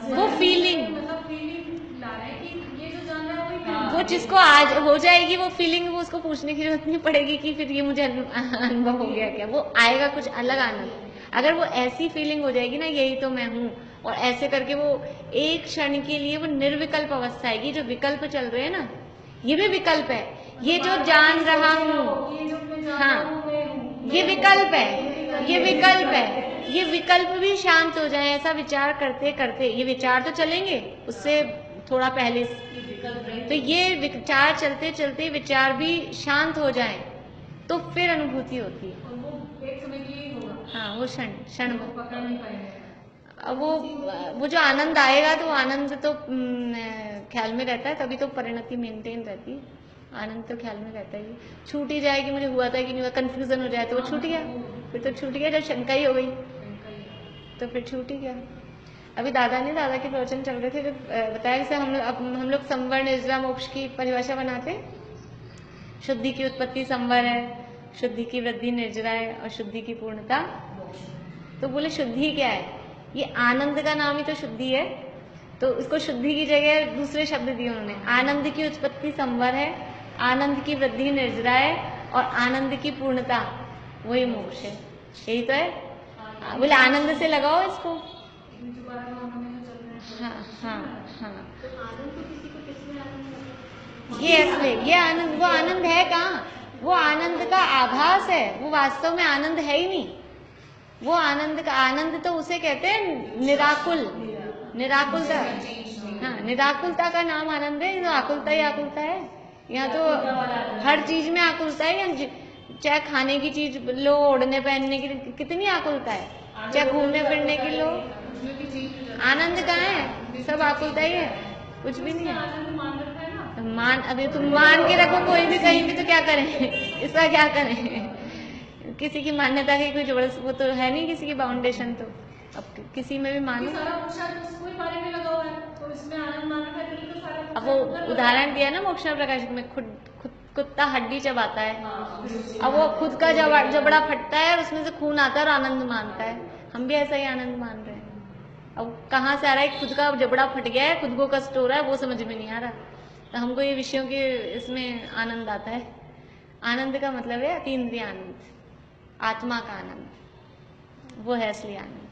वो फीलिंग, मतलब फीलिंग ला रहे हैं कि ये जो जान रहा है वही मैं हूँ। वो जिसको आज हो जाएगी वो फीलिंग, वो उसको पूछने की जरूरत नहीं पड़ेगी कि फिर ये मुझे अनुभव हो गया क्या, वो आएगा कुछ अलग आनंद। अगर वो ऐसी फीलिंग हो जाएगी ना यही तो मैं हूँ, और ऐसे करके वो एक क्षण के लिए वो निर्विकल्प अवस्था आएगी। जो विकल्प चल रहे हैं ना ये भी विकल्प है, ये जो जान रहा हूँ, हाँ ये विकल्प है, ये विकल्प है, ये विकल्प भी शांत हो जाए ऐसा विचार करते करते। ये विचार तो चलेंगे उससे थोड़ा पहले, तो ये विचार चलते चलते विचार भी शांत हो जाए तो फिर अनुभूति होती है। और वो एक समय के लिए ही होगा। हाँ वो क्षण पकड़ नहीं पाएंगे। अब वो जो आनंद आएगा तो आनंद तो ख्याल में रहता है, तभी तो परिणति मेंटेन रहती है। आनंद तो ख्याल में रहता ही। छूट ही जाए कि मुझे हुआ था कि नहीं हुआ, कंफ्यूजन हो जाए तो वो छूट गया, फिर तो छूट गया। जब शंका ही हो गई तो फिर छूट ही गया। अभी दादा के प्रवचन चल रहे थे, जब बताया जैसे हम लोग संवर निर्जरा मोक्ष की परिभाषा बनाते हैं। शुद्धि की उत्पत्ति संवर है, शुद्धि की वृद्धि निर्जरा है, और शुद्धि की पूर्णता। तो बोले शुद्धि क्या है? ये आनंद का नाम ही तो शुद्धि है, तो इसको शुद्धि की जगह दूसरे शब्द दिए उन्होंने। आनंद की उत्पत्ति संवर है, आनंद की वृद्धि निर्जरा है, और आनंद की पूर्णता वही मोक्ष है। यही तो है। बोले आनंद से लगाओ इसको। हाँ हाँ हाँ, ये असली, ये आनंद, वो आनंद है कहाँ? वो आनंद का आभास है, वो वास्तव में आनंद है ही नहीं। वो आनंद का, आनंद तो उसे कहते हैं निराकुल, निराकुलता। हाँ, निराकुलता का नाम आनंद है। तो आकुलता ही आकुलता है। यहाँ तो हर चीज में आकुलता है। यहाँ चाहे खाने की चीज लो, ओढ़ने पहनने की, कितनी आकुलता है, चाहे घूमने फिरने की लो, आनंद कहाँ है? सब आकुलता ही है, कुछ भी नहीं है। मान, अभी तुम मान के रखो कोई भी कहीं भी, तो क्या करें? इसका क्या करें? किसी की मान्यता की कोई जबरदस्त वो तो है नहीं, किसी की बाउंडेशन। तो अब किसी में भी मानो। अब वो उदाहरण दिया ना मोक्षण प्रकाशिक में, खुद कुत्ता हड्डी चबाता है, अब वो खुद का जबड़ा फटता है और उसमें से खून आता है और आनंद मानता है। हम भी ऐसा ही आनंद मान रहे हैं। अब कहाँ से आ रहा है? खुद का जबड़ा फट गया है, खुद को कष्ट हो रहा है, वो समझ में नहीं आ रहा। तो हमको ये विषयों के इसमें आनंद आता है। आनंद का मतलब है अतीन्द्रिय आनंद, आत्मा का आनंद, वो है असली आनंद।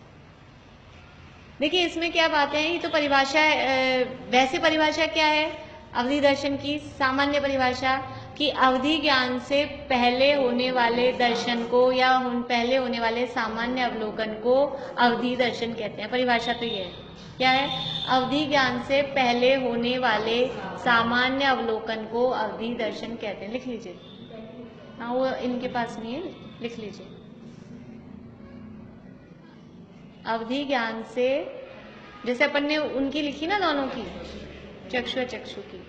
देखिए इसमें क्या बातें हैं, ये तो परिभाषा है। वैसे परिभाषा क्या है अवधि दर्शन की? सामान्य परिभाषा कि अवधि ज्ञान से पहले होने वाले दर्शन को या पहले होने वाले सामान्य अवलोकन को अवधि दर्शन कहते हैं। परिभाषा तो ये है, क्या है? अवधि ज्ञान से पहले होने वाले सामान्य अवलोकन को अवधि दर्शन कहते हैं। लिख लीजिए। हाँ, वो इनके पास नहीं है, लिख लीजिए। अवधि ज्ञान से, जैसे अपन ने उनकी लिखी ना, दोनों की, चक्षु चक्षु की,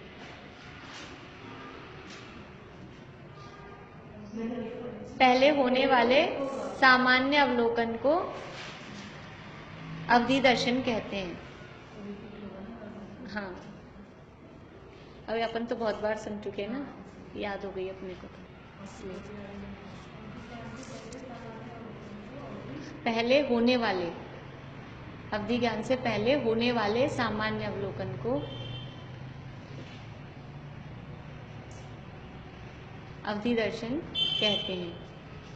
पहले होने वाले सामान्य अवलोकन को अवधि दर्शन कहते हैं। हाँ, अभी अपन तो बहुत बार सुन चुके हैं ना, याद हो गई अपने को, इसलिए पहले होने वाले, अवधि ज्ञान से पहले होने वाले सामान्य अवलोकन को अवधि दर्शन कहते हैं।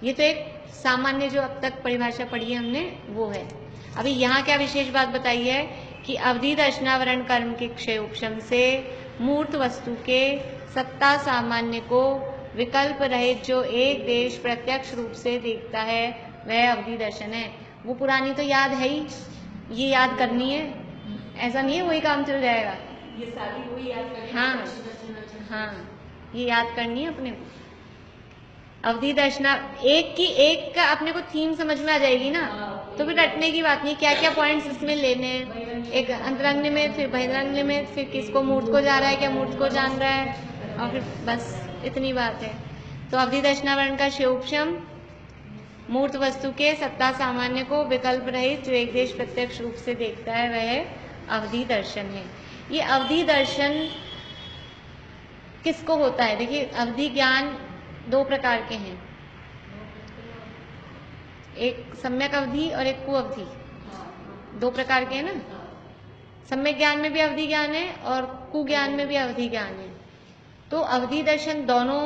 ये तो एक सामान्य जो अब तक परिभाषा पढ़ी है हमने, वो है। अभी यहाँ क्या विशेष बात बताई है कि अवधि दर्शनावरण कर्म के क्षय उपशम से मूर्त वस्तु के सत्ता सामान्य को विकल्प रहित जो एक देश प्रत्यक्ष रूप से देखता है, वह अवधि दर्शन है। वो पुरानी तो याद है ही, ये याद करनी है, ऐसा नहीं है वही काम चल जाएगा। ये सारी वही याद करनी है। हाँ हाँ, ये याद करनी है अपने को। अवधि दर्शना एक की एक का अपने को थीम समझ में आ जाएगी ना, तो फिर रटने की बात नहीं, क्या क्या पॉइंट्स इसमें लेने हैं। एक अंतरंग में, फिर बहिरंग में, फिर किसको मूर्त को जा रहा है, क्या मूर्त को जान रहा है, और फिर बस इतनी बात है। तो अवधि दर्शनावरण का शिवोपशम मूर्त वस्तु के सत्ता सामान्य को विकल्प रहित जो एक देश प्रत्यक्ष रूप से देखता है, वह अवधि दर्शन है। ये अवधि दर्शन किसको होता है? देखिए अवधि ज्ञान दो प्रकार के हैं, एक सम्यक अवधि और एक कुअवधि, दो प्रकार के हैं ना। सम्यक ज्ञान में भी अवधि ज्ञान है और कुज्ञान में भी अवधि ज्ञान है। तो अवधि दर्शन दोनों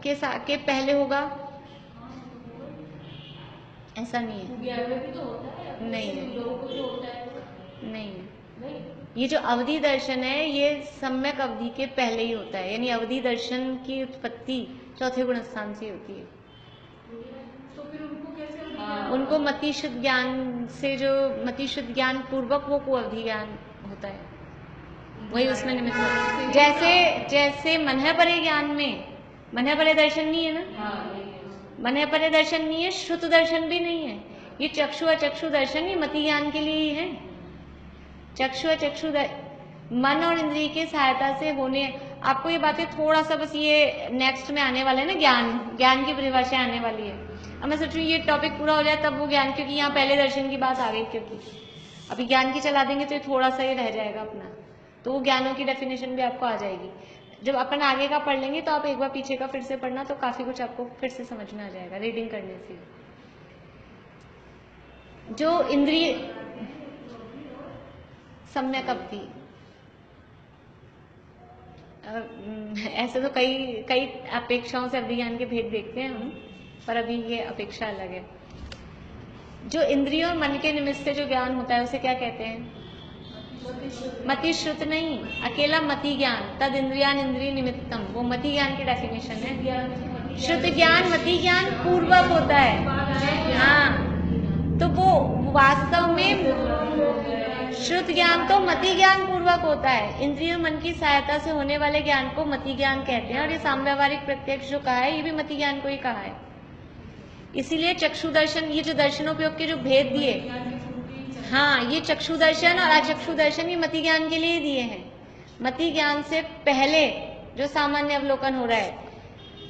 के पहले होगा, ऐसा नहीं है। ज्ञान में भी तो होता है, नहीं है, लोगों को जो होता है नहीं है। नहीं, ये जो अवधि दर्शन है ये सम्यक अवधि के पहले ही होता है, यानी अवधि दर्शन की उत्पत्ति चौथे गुण स्थान से होती है। तो फिर उनको कैसे उनको मति शुद्ध ज्ञान से, जो मति शुद्ध ज्ञान पूर्वक वो कुअवधि ज्ञान होता है, वही उसमें निमित्त होता है। जैसे मनः परे ज्ञान में मनः परे दर्शन नहीं है ना, मनः परे दर्शन नहीं है, श्रुत दर्शन भी नहीं है। ये चक्षु अचक्षु दर्शन ये मति ज्ञान के लिए ही है। चक्षु अचक्षु मन और इंद्रिय की सहायता से होने, आपको ये बातें थोड़ा सा बस ये नेक्स्ट में आने वाला है ना, ज्ञान की परिभाषा आने वाली है। अब मैं सोच रही हूँ ये टॉपिक पूरा हो जाए तब वो ज्ञान, क्योंकि यहाँ पहले दर्शन की बात आ गई, क्योंकि अभी ज्ञान की चला देंगे तो ये थोड़ा सा ही रह जाएगा अपना, तो वो ज्ञानों की डेफिनेशन भी आपको आ जाएगी। जब अपन आगे का पढ़ लेंगे तो आप एक बार पीछे का फिर से पढ़ना, तो काफी कुछ आपको फिर से समझ में आ जाएगा रीडिंग करने से। जो इंद्रिय सम्यक अवधि, ऐसे तो कई अपेक्षाओं से अवधि ज्ञान के भेद देखते हैं हम, पर अभी ये अपेक्षा अलग है। जो इंद्रियों और मन के निमित्त से जो ज्ञान होता है उसे क्या कहते हैं? मति श्रुत नहीं, अकेला मति ज्ञान, तद इंद्रियान इंद्रिय निमित्तम, वो मति ज्ञान की डेफिनेशन है। श्रुत ज्ञान मति ज्ञान पूर्वक होता है। हाँ, तो वो वास्तव में श्रुत ज्ञान तो मति ज्ञान पूर्वक होता है। इंद्रिय मन की सहायता से होने वाले ज्ञान को मति ज्ञान कहते हैं, और ये साम्यवहारिक प्रत्यक्ष जो कहा है ये भी मति ज्ञान को ही कहा है। इसीलिए चक्षु दर्शन, ये जो दर्शनोपयोग के जो भेद दिए, हाँ, ये चक्षु दर्शन और अचक्षु दर्शन ये मति ज्ञान के लिए दिए हैं। मति ज्ञान से पहले जो सामान्य अवलोकन हो रहा है,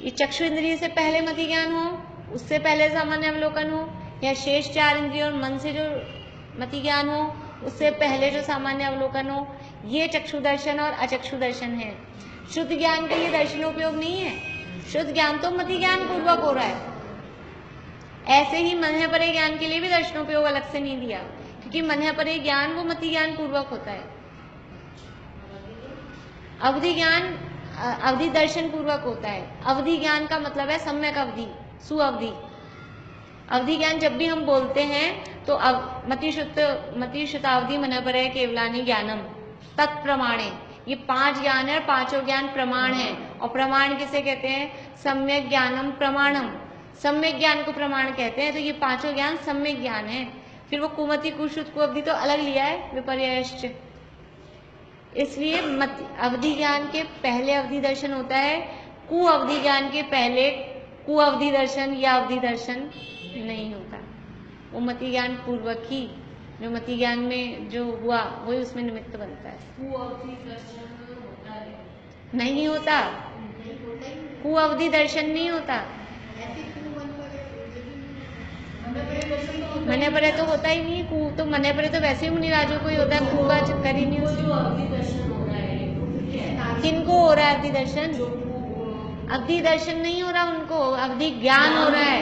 ये चक्षु इंद्रिय से पहले मति ज्ञान हो, उससे पहले सामान्य अवलोकन हो, या शेष 4 इंद्रियों और मन से जो मति ज्ञान हो उससे पहले जो सामान्य अवलोकन हो, ये चक्षु दर्शन और अचक्षु दर्शन है। शुद्ध ज्ञान के लिए दर्शनोपयोग नहीं है। शुद्ध ज्ञान तो मति ज्ञान पूर्वक हो रहा है। ऐसे ही मन्यपरे ज्ञान के लिए भी दर्शनोपयोग अलग से नहीं दिया, क्योंकि मन्यपरे ज्ञान वो मति ज्ञान पूर्वक होता है। अवधि ज्ञान अवधि दर्शन पूर्वक होता है। अवधि ज्ञान का मतलब है सम्यक अवधि, सुअवधि। अवधि ज्ञान जब भी हम बोलते हैं तो मति श्रुतावधि मनपरे केवलानि ज्ञानम तत्प्रमाणे, ये 5 ज्ञान है और 5 ज्ञान प्रमाण है। और प्रमाण किसे कहते हैं? सम्यक ज्ञानम प्रमाणम। सम्यक ज्ञान को प्रमाण कहते हैं। तो ये 5 ज्ञान सम्यक ज्ञान है। फिर वो कुमति कुश्रुत को अवधि तो अलग लिया है, विपर्ययश्च। इसलिए अवधि ज्ञान के पहले अवधि दर्शन होता है, कु अवधि ज्ञान के पहले कु अवधि दर्शन या अवधि दर्शन नहीं होता। वो मति ज्ञान पूर्वक ही, जो मति ज्ञान में जो हुआ वही उसमें निमित्त बनता है। कु अवधि दर्शन होता है? नहीं होता, कु अवधि दर्शन नहीं होता। मने परे तो होता ही नहीं। कु तो मने परे तो वैसे ही मुनिराजों को ही होता है, कु का चक्कर ही नहीं जो अवधि दर्शन हो रहा है, किनको हो रहा है अवधि दर्शन? अवधि दर्शन नहीं हो रहा उनको, अवधि ज्ञान हो रहा है।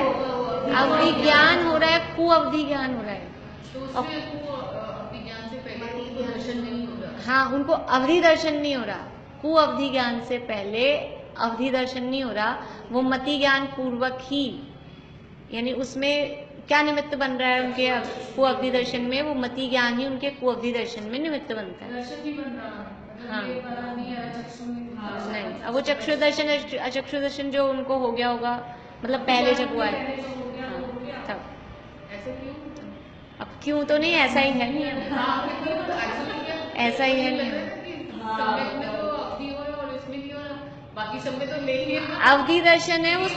अवधि ज्ञान हो रहा है, कु अवधि ज्ञान हो रहा है। तो उसमें अवधि ज्ञान से पहले उनको दर्शन नहीं हो रहा। हाँ, उनको अवधि दर्शन नहीं हो रहा। कु अवधि ज्ञान से पहले अवधि दर्शन नहीं हो रहा, वो मति ज्ञान पूर्वक ही, यानी उसमें क्या निमित्त बन रहा है उनके कु अवधि दर्शन में? वो मति ज्ञान ही उनके कु अवधि दर्शन में निमित्त बनता है। दर्शन भी बन रहा है। हाँ। नहीं, अब वो चक्षु दर्शन अचक्षु दर्शन जो उनको हो गया होगा, मतलब पहले जब हुआ है तब। ऐसे क्यों? अब क्यों तो नहीं, ऐसा ही है नियम, ऐसा ही है नियम। बाकी सब में तो नहीं है। अवधि दर्शन है वो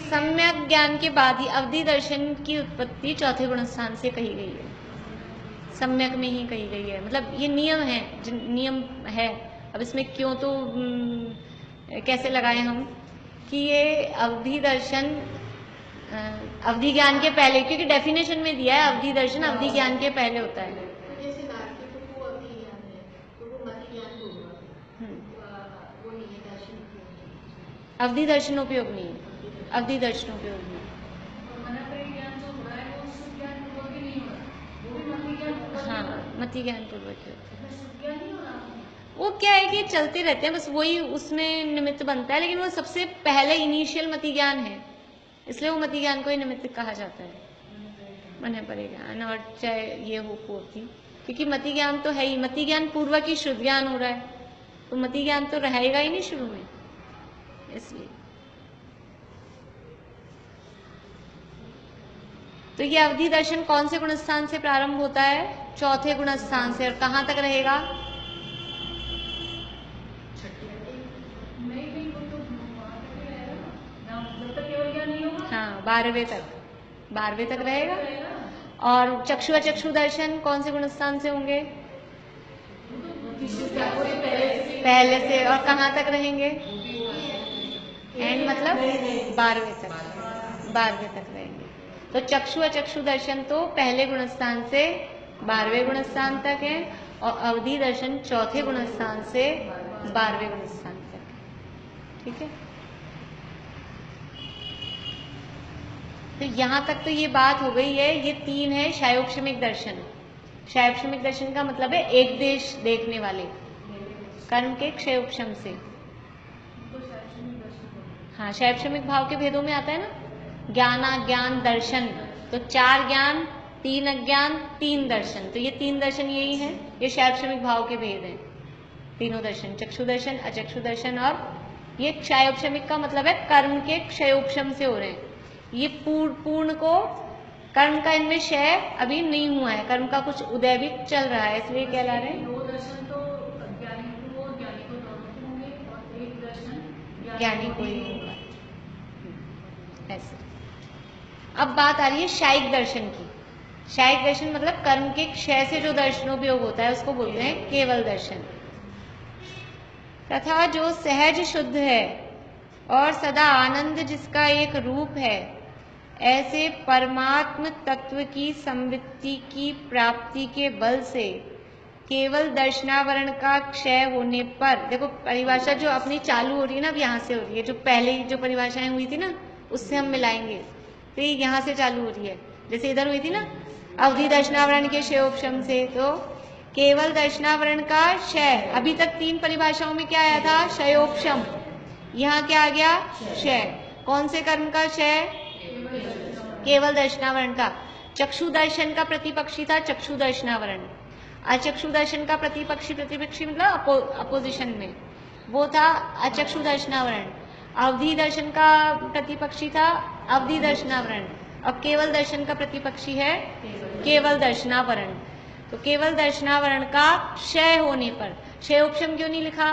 सम्यक ज्ञान के बाद ही। अवधि दर्शन की उत्पत्ति चौथे गुण स्थान से कही गई है, सम्यक में ही कही गई है। मतलब ये नियम है, नियम है। अब इसमें क्यों तो कैसे लगाए हम कि ये अवधि दर्शन अवधि ज्ञान के पहले, क्योंकि डेफिनेशन में दिया है अवधि दर्शन अवधि ज्ञान के पहले होता है। अवधि दर्शनोपयोग नहीं, अवधि दर्शनोपयोग नहीं। हाँ, मति ज्ञान पूर्वक होता है। वो क्या है कि चलते रहते हैं, बस वही उसमें निमित्त बनता है, लेकिन वो सबसे पहले इनिशियल मति ज्ञान है, इसलिए वो मति ज्ञान को ही निमित्त कहा जाता है। मने परे ज्ञान, और चाहे ये हो पूर्ति, क्योंकि मति ज्ञान तो है ही। मति ज्ञान पूर्वक ही शुद्ध ज्ञान हो रहा है, तो मति ज्ञान तो रहेगा ही नहीं शुरू में, इसलिए। तो ये अवधि दर्शन कौन से गुण स्थान से प्रारंभ होता है? चौथे गुण स्थान से। और कहाँ तक रहेगा? हाँ, 12वें तक, 12वें तक रहेगा। और चक्षु अचक्षु दर्शन कौन से गुण स्थान से होंगे? पहले से। और कहाँ तक रहेंगे? एंड मतलब 12वें तक, 12वें तक रहेंगे। तो चक्षु अचक्षु दर्शन तो पहले गुण स्थान से 12वें गुण स्थान तक है, और अवधि दर्शन चौथे गुण स्थान से 12वें गुण स्थान तक। ठीक है, तो यहाँ तक तो ये बात हो गई है। ये 3 है शायोक्षमिक दर्शन। शायोक्षमिक दर्शन का मतलब है एक देश देखने वाले, कर्म के क्षयोक्षम से। हाँ, शायोक्षमिक भाव के भेदों में आता है ना, ज्ञान अज्ञान दर्शन। तो 4 ज्ञान 3 अज्ञान 3 दर्शन, तो ये 3 दर्शन यही है। ये शायोक्षमिक भाव के भेद हैं, तीनों दर्शन, चक्षु दर्शन अचक्षु दर्शन और ये क्षयोपशमिक का मतलब है कर्म के क्षयोपशम से हो रहे हैं। ये पूर्ण को कर्म का इनमें क्षय अभी नहीं हुआ है, कर्म का कुछ उदय भी चल रहा है, इसलिए क्या ला रहे हैं? दो दर्शन तो ज्ञानी को और ज्ञानी को दोनों को होंगे और एक दर्शन ज्ञानी को ही होगा, ऐसे। अब बात आ रही है शायिक दर्शन की। शायिक दर्शन मतलब कर्म के क्षय से जो दर्शनोपयोग होता है उसको बोलते हैं केवल दर्शन। तथा जो सहज शुद्ध है और सदा आनंद जिसका एक रूप है, ऐसे परमात्म तत्व की संवृत्ति की प्राप्ति के बल से केवल दर्शनावरण का क्षय होने पर, देखो परिभाषा जो अपनी चालू हो रही है ना, अब यहाँ से हो रही है, जो पहले जो परिभाषाएं हुई थी ना उससे हम मिलाएंगे, तो ये यहाँ से चालू हो रही है। जैसे इधर हुई थी ना अवधि दर्शनावरण के क्षयोपशम से, तो केवल दर्शनावरण का क्षय, अभी तक 3 परिभाषाओं में क्या आया था? क्षयोपशम। यहाँ क्या आ गया? क्षय। कौन से कर्म का क्षय? केवल दर्शनावरण का। चक्षु दर्शन का प्रतिपक्षी था चक्षु दर्शनावरण, अचक्षु दर्शन का प्रतिपक्षी मतलब अपोजिशन में वो था अचक्षु दर्शनावरण। अवधि दर्शन का प्रतिपक्षी था अवधि दर्शनावरण, अब केवल दर्शन का प्रतिपक्षी है केवल दर्शनावरण। तो केवल दर्शनावरण का क्षय होने पर, क्षयोपशम क्यों नहीं लिखा?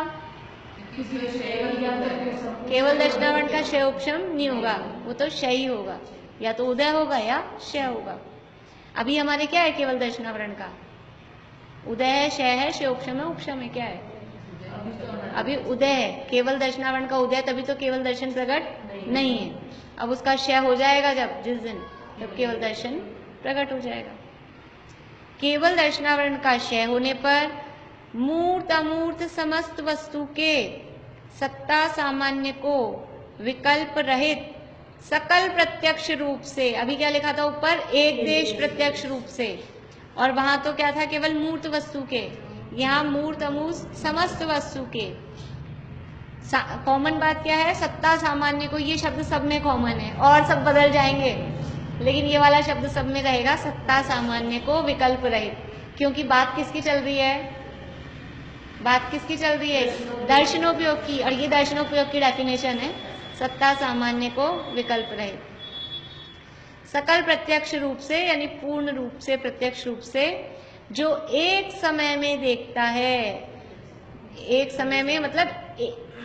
केवल दर्शनावरण का क्षयोपशम नहीं होगा, वो तो क्षय ही होगा, या तो उदय होगा या क्षय होगा। अभी हमारे क्या है? केवल दर्शनावरण का उदय है, क्षय है, क्षयोपशम है, उपशम है, क्या है? अभी उदय है, केवल दर्शनावरण का उदय, तभी तो केवल दर्शन प्रकट नहीं है। अब उसका क्षय हो जाएगा जिस दिन जब केवल दर्शन प्रकट हो जाएगा। केवल दर्शनावरण का क्षय होने पर मूर्त अमूर्त समस्त वस्तु के सत्ता सामान्य को विकल्प रहित सकल प्रत्यक्ष रूप से, अभी क्या लिखा था ऊपर? एक देश प्रत्यक्ष रूप से, और वहां तो क्या था? केवल मूर्त वस्तु के, यहाँ मूर्त अमूर्त समस्त वस्तु के। कॉमन बात क्या है? सत्ता सामान्य को, ये शब्द सब में कॉमन है, और सब बदल जाएंगे, लेकिन ये वाला शब्द सब में रहेगा, सत्ता सामान्य को विकल्प रहित। क्योंकि बात किसकी चल रही है? बात किसकी चल रही है? दर्शनोपयोग की, और ये दर्शनोपयोग की डेफिनेशन है, सत्ता सामान्य को विकल्प रहित। सकल प्रत्यक्ष रूप से यानी पूर्ण रूप से, प्रत्यक्ष रूप से, जो एक समय में देखता है, एक समय में मतलब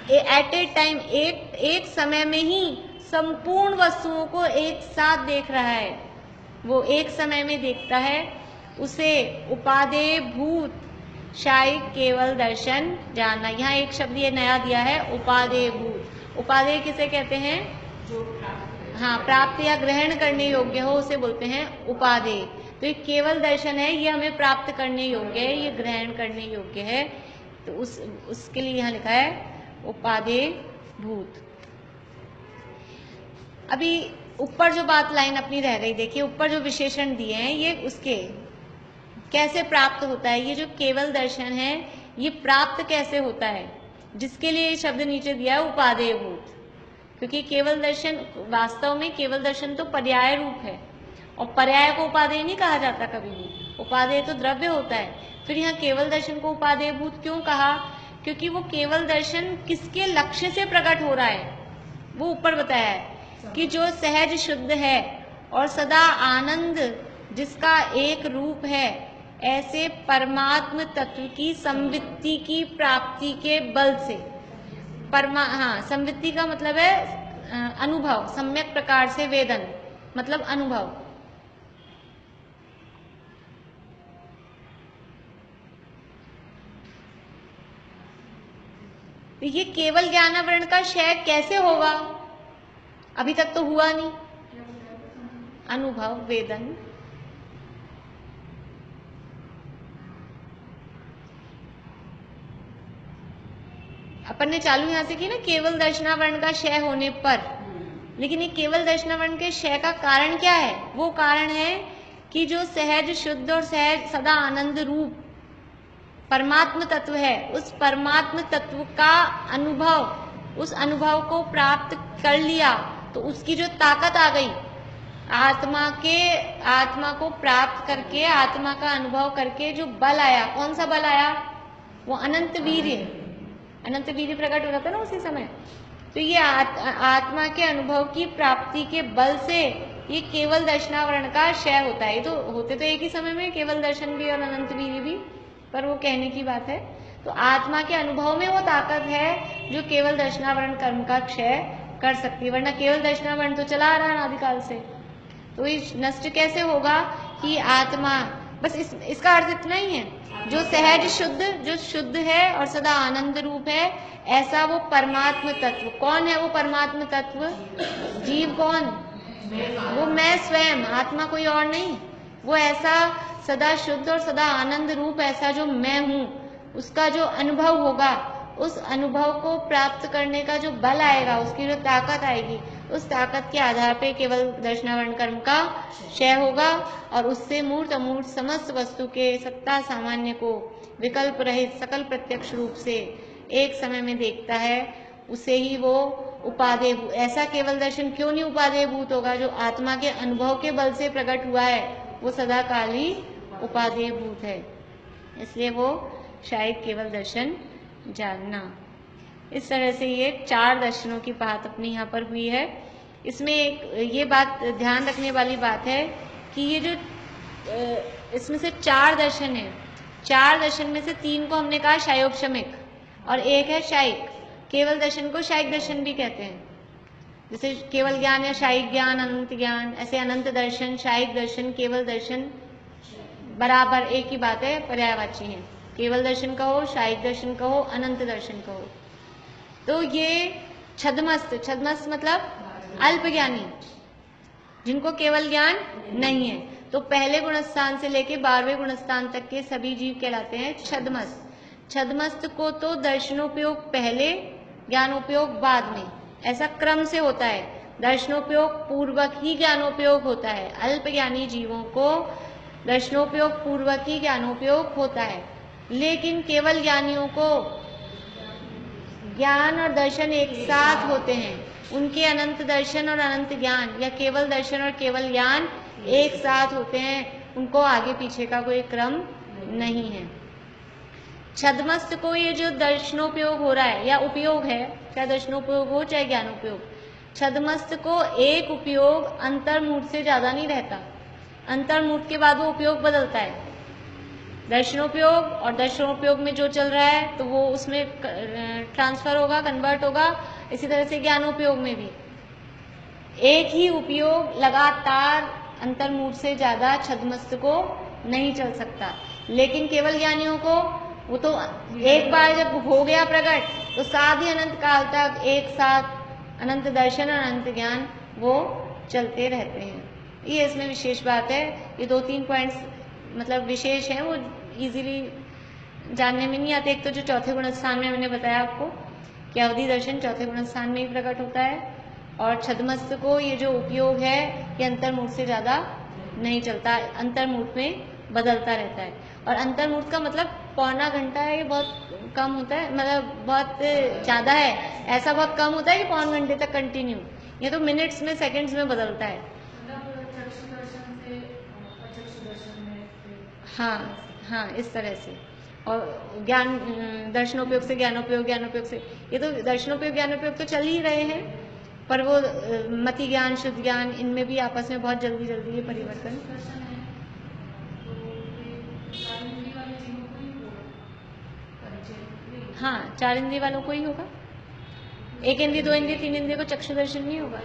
एट ए टाइम, एक समय में ही संपूर्ण वस्तुओं को एक साथ देख रहा है, वो एक समय में देखता है, उसे उपादेय भूत शायिक केवल दर्शन जानना। यहाँ एक शब्द ये नया दिया है, उपादेय भूत। उपादेय किसे कहते हैं? हाँ, प्राप्त या ग्रहण करने योग्य हो उसे बोलते हैं उपादेय। तो ये केवल दर्शन है, ये हमें प्राप्त करने योग्य है, ये ग्रहण करने योग्य है, तो उसके लिए यहाँ लिखा है उपादेय भूत। अभी ऊपर जो बात लाइन अपनी रह गई, देखिए ऊपर जो विशेषण दिए हैं ये उसके कैसे प्राप्त होता है, ये जो केवल दर्शन है ये प्राप्त कैसे होता है, जिसके लिए ये शब्द नीचे दिया है उपादेय भूत। क्योंकि केवल दर्शन, वास्तव में केवल दर्शन तो पर्याय रूप है, और पर्याय को उपादेय नहीं कहा जाता कभी भी, उपादेय तो द्रव्य होता है। फिर यहाँ केवल दर्शन को उपादेय भूत क्यों कहा? क्योंकि वो केवल दर्शन किसके लक्ष्य से प्रकट हो रहा है, वो ऊपर बताया है कि जो सहज शुद्ध है और सदा आनंद जिसका एक रूप है, ऐसे परमात्म तत्व की संवृत्ति की प्राप्ति के बल से। संवृत्ति का मतलब है अनुभव, सम्यक प्रकार से वेदन मतलब अनुभव। तो ये केवल ज्ञानावरण का क्षय कैसे होगा? अभी तक तो हुआ नहीं। अनुभव वेदन, अपन ने चालू यहां से की ना, केवल दर्शनावरण का क्षय होने पर। लेकिन ये केवल दर्शनावरण के क्षय का कारण क्या है? वो कारण है कि जो सहज शुद्ध और सहज सदा आनंद रूप परमात्म तत्व है, उस परमात्म तत्व का अनुभव, उस अनुभव को प्राप्त कर लिया तो उसकी जो ताकत आ गई, आत्मा को प्राप्त करके, आत्मा का अनुभव करके जो बल आया, कौन सा बल आया? वो अनंत वीर्य, अनंत वीर्य प्रकट हो रहा था ना उसी समय। तो ये आत्मा के अनुभव की प्राप्ति के बल से ये केवल दर्शनावरण का क्षय होता है। ये तो होते तो एक ही समय में केवल दर्शन भी और अनंत वीर्य भी, पर वो कहने की बात है। तो आत्मा के अनुभव में वो ताकत है जो केवल दर्शनावरण कर्म का क्षय कर सकती है, वरना केवल दर्शनावरण तो चला आ रहा है अनादिकाल से। तो ये नष्ट कैसे होगा कि आत्मा, बस इसका अर्थ इतना ही है, जो सहज शुद्ध, जो शुद्ध है और सदा आनंद रूप है, ऐसा वो परमात्म तत्व। कौन है वो परमात्म तत्व? जीव कौन? वो मैं स्वयं, आत्मा कोई और नहीं। वो ऐसा सदा शुद्ध और सदा आनंद रूप ऐसा जो मैं हूँ, उसका जो अनुभव होगा, उस अनुभव को प्राप्त करने का जो बल आएगा, उसकी जो ताकत आएगी, उस ताकत के आधार पे केवल दर्शनावरण कर्म का क्षय होगा और उससे मूर्त अमूर्त समस्त वस्तु के सत्ता सामान्य को विकल्प रहित सकल प्रत्यक्ष रूप से एक समय में देखता है। उसे ही वो उपादेय, ऐसा केवल दर्शन क्यों नहीं उपादेय भूत होगा? जो आत्मा के अनुभव के बल से प्रकट हुआ है वो सदा काल ही उपादेय भूत है, इसलिए वो शायद केवल दर्शन जानना। इस तरह से ये 4 दर्शनों की बात अपनी यहाँ पर हुई है। इसमें एक ये बात ध्यान रखने वाली बात है कि ये जो इसमें से 4 दर्शन है, 4 दर्शन में से 3 को हमने कहा शायोगशमिक और एक है शायिक। केवल दर्शन को शायिक दर्शन भी कहते हैं, जैसे केवल ज्ञान या शायिक ज्ञान, अनंत ज्ञान, ऐसे अनंत दर्शन, शायिक दर्शन, केवल दर्शन बराबर एक ही बात है, पर्यायवाची है। केवल दर्शन कहो, शायिक दर्शन कहो, अनंत दर्शन कहो। तो ये छद्मस्त, छद्मस्त मतलब अल्पज्ञानी, जिनको केवल ज्ञान नहीं है। तो पहले गुणस्थान से लेके 12वें गुणस्थान तक के सभी जीव कहलाते हैं छद्मस्त। छद्मस्त को तो दर्शनोपयोग पहले, ज्ञानोपयोग बाद में, ऐसा क्रम से होता है। दर्शनोपयोग पूर्वक ही ज्ञानोपयोग होता है। अल्पज्ञानी जीवों को दर्शनोपयोग पूर्वक ही ज्ञानोपयोग होता है, लेकिन केवल ज्ञानियों को ज्ञान और दर्शन एक साथ होते हैं। उनके अनंत दर्शन और अनंत ज्ञान या केवल दर्शन और केवल ज्ञान एक साथ होते हैं, उनको आगे पीछे का कोई क्रम नहीं है। छद्मस्त को ये जो दर्शनोपयोग हो रहा है या उपयोग है, चाहे दर्शनोपयोग हो चाहे ज्ञानोपयोग, छद्मस्त को एक उपयोग अंतर्मुख से ज्यादा नहीं रहता। अंतर्मुख के बाद वो उपयोग बदलता है। दर्शनोपयोग और दर्शनोपयोग में जो चल रहा है तो वो उसमें ट्रांसफर होगा, कन्वर्ट होगा। इसी तरह से ज्ञानोपयोग में भी एक ही उपयोग लगातार अंतर्मुख से ज्यादा छद्मस्त को नहीं चल सकता। लेकिन केवल ज्ञानियों को वो तो एक बार जब हो गया प्रकट तो साथ ही अनंत काल तक एक साथ अनंत दर्शन और अनंत ज्ञान वो चलते रहते हैं। ये इसमें विशेष बात है। ये 2-3 पॉइंट्स मतलब विशेष हैं, वो इजीली जानने में नहीं आते। एक तो जो चौथे गुणस्थान में मैंने बताया आपको कि अवधि दर्शन चौथे गुणस्थान में ही प्रकट होता है, और छद्मस्त को ये जो उपयोग है ये अंतर्मुख से ज़्यादा नहीं चलता, अंतर्मुख में बदलता रहता है। और अंतर्मुख का मतलब पौना घंटा है, ये बहुत कम होता है, मतलब बहुत ज़्यादा है। ऐसा बहुत कम होता है कि पौन घंटे तक कंटिन्यू, ये तो मिनट्स में सेकंड्स में बदलता है। हाँ हाँ, इस तरह से। और ज्ञान दर्शनोपयोग से ज्ञानोपयोग, ज्ञानोपयोग से, ये तो दर्शनोपयोग ज्ञानोपयोग तो चल ही रहे हैं, पर वो मति ज्ञान, शुद्ध ज्ञान, इनमें भी आपस में बहुत जल्दी जल्दी ये परिवर्तन। हाँ, 4 इंद्रिय वालों को ही होगा। 1 इंद्रिय, 2 इंद्रिय, 3 इंद्रिय को चक्षु दर्शन नहीं होगा,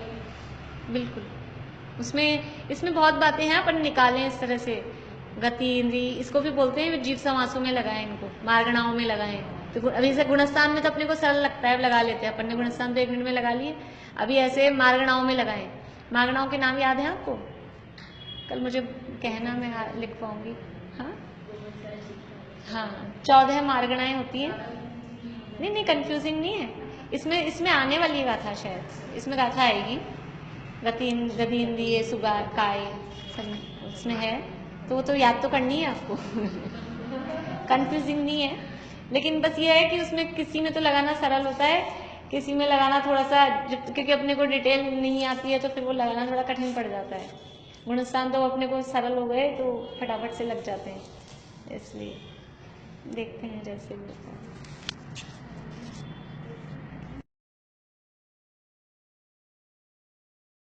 बिल्कुल। उसमें इसमें बहुत बातें हैं, अपन निकालें इस तरह से। गति इंद्रिय, इसको भी बोलते हैं जीव समासों में लगाएं, इनको मार्गणाओं में लगाएं। तो अभी से गुणस्थान में तो अपने को सरल लगता है, लगा लेते हैं अपन ने, गुणस्थान तो 1 मिनट में लगा लिए। अभी ऐसे मार्गणाओं में लगाएं। मार्गणाओं के नाम याद है आपको? कल मुझे कहना, मैं लिख पाऊंगी। हाँ हाँ, 14 मार्गणाएं होती हैं। नहीं नहीं, कंफ्यूजिंग नहीं है। इसमें आने वाली गाथा, शायद इसमें गाथा आएगी। गति इंद्रिय सुगा काय सब इसमें है, तो वो तो याद तो करनी है आपको। कंफ्यूजिंग नहीं है, लेकिन बस ये है कि उसमें किसी में तो लगाना सरल होता है, किसी में लगाना थोड़ा सा, क्योंकि अपने को डिटेल नहीं आती है तो फिर वो लगाना थोड़ा कठिन पड़ जाता है। गुणस्थान तो अपने को सरल हो गए तो फटाफट से लग जाते हैं, इसलिए देखते हैं जैसे भी होता है।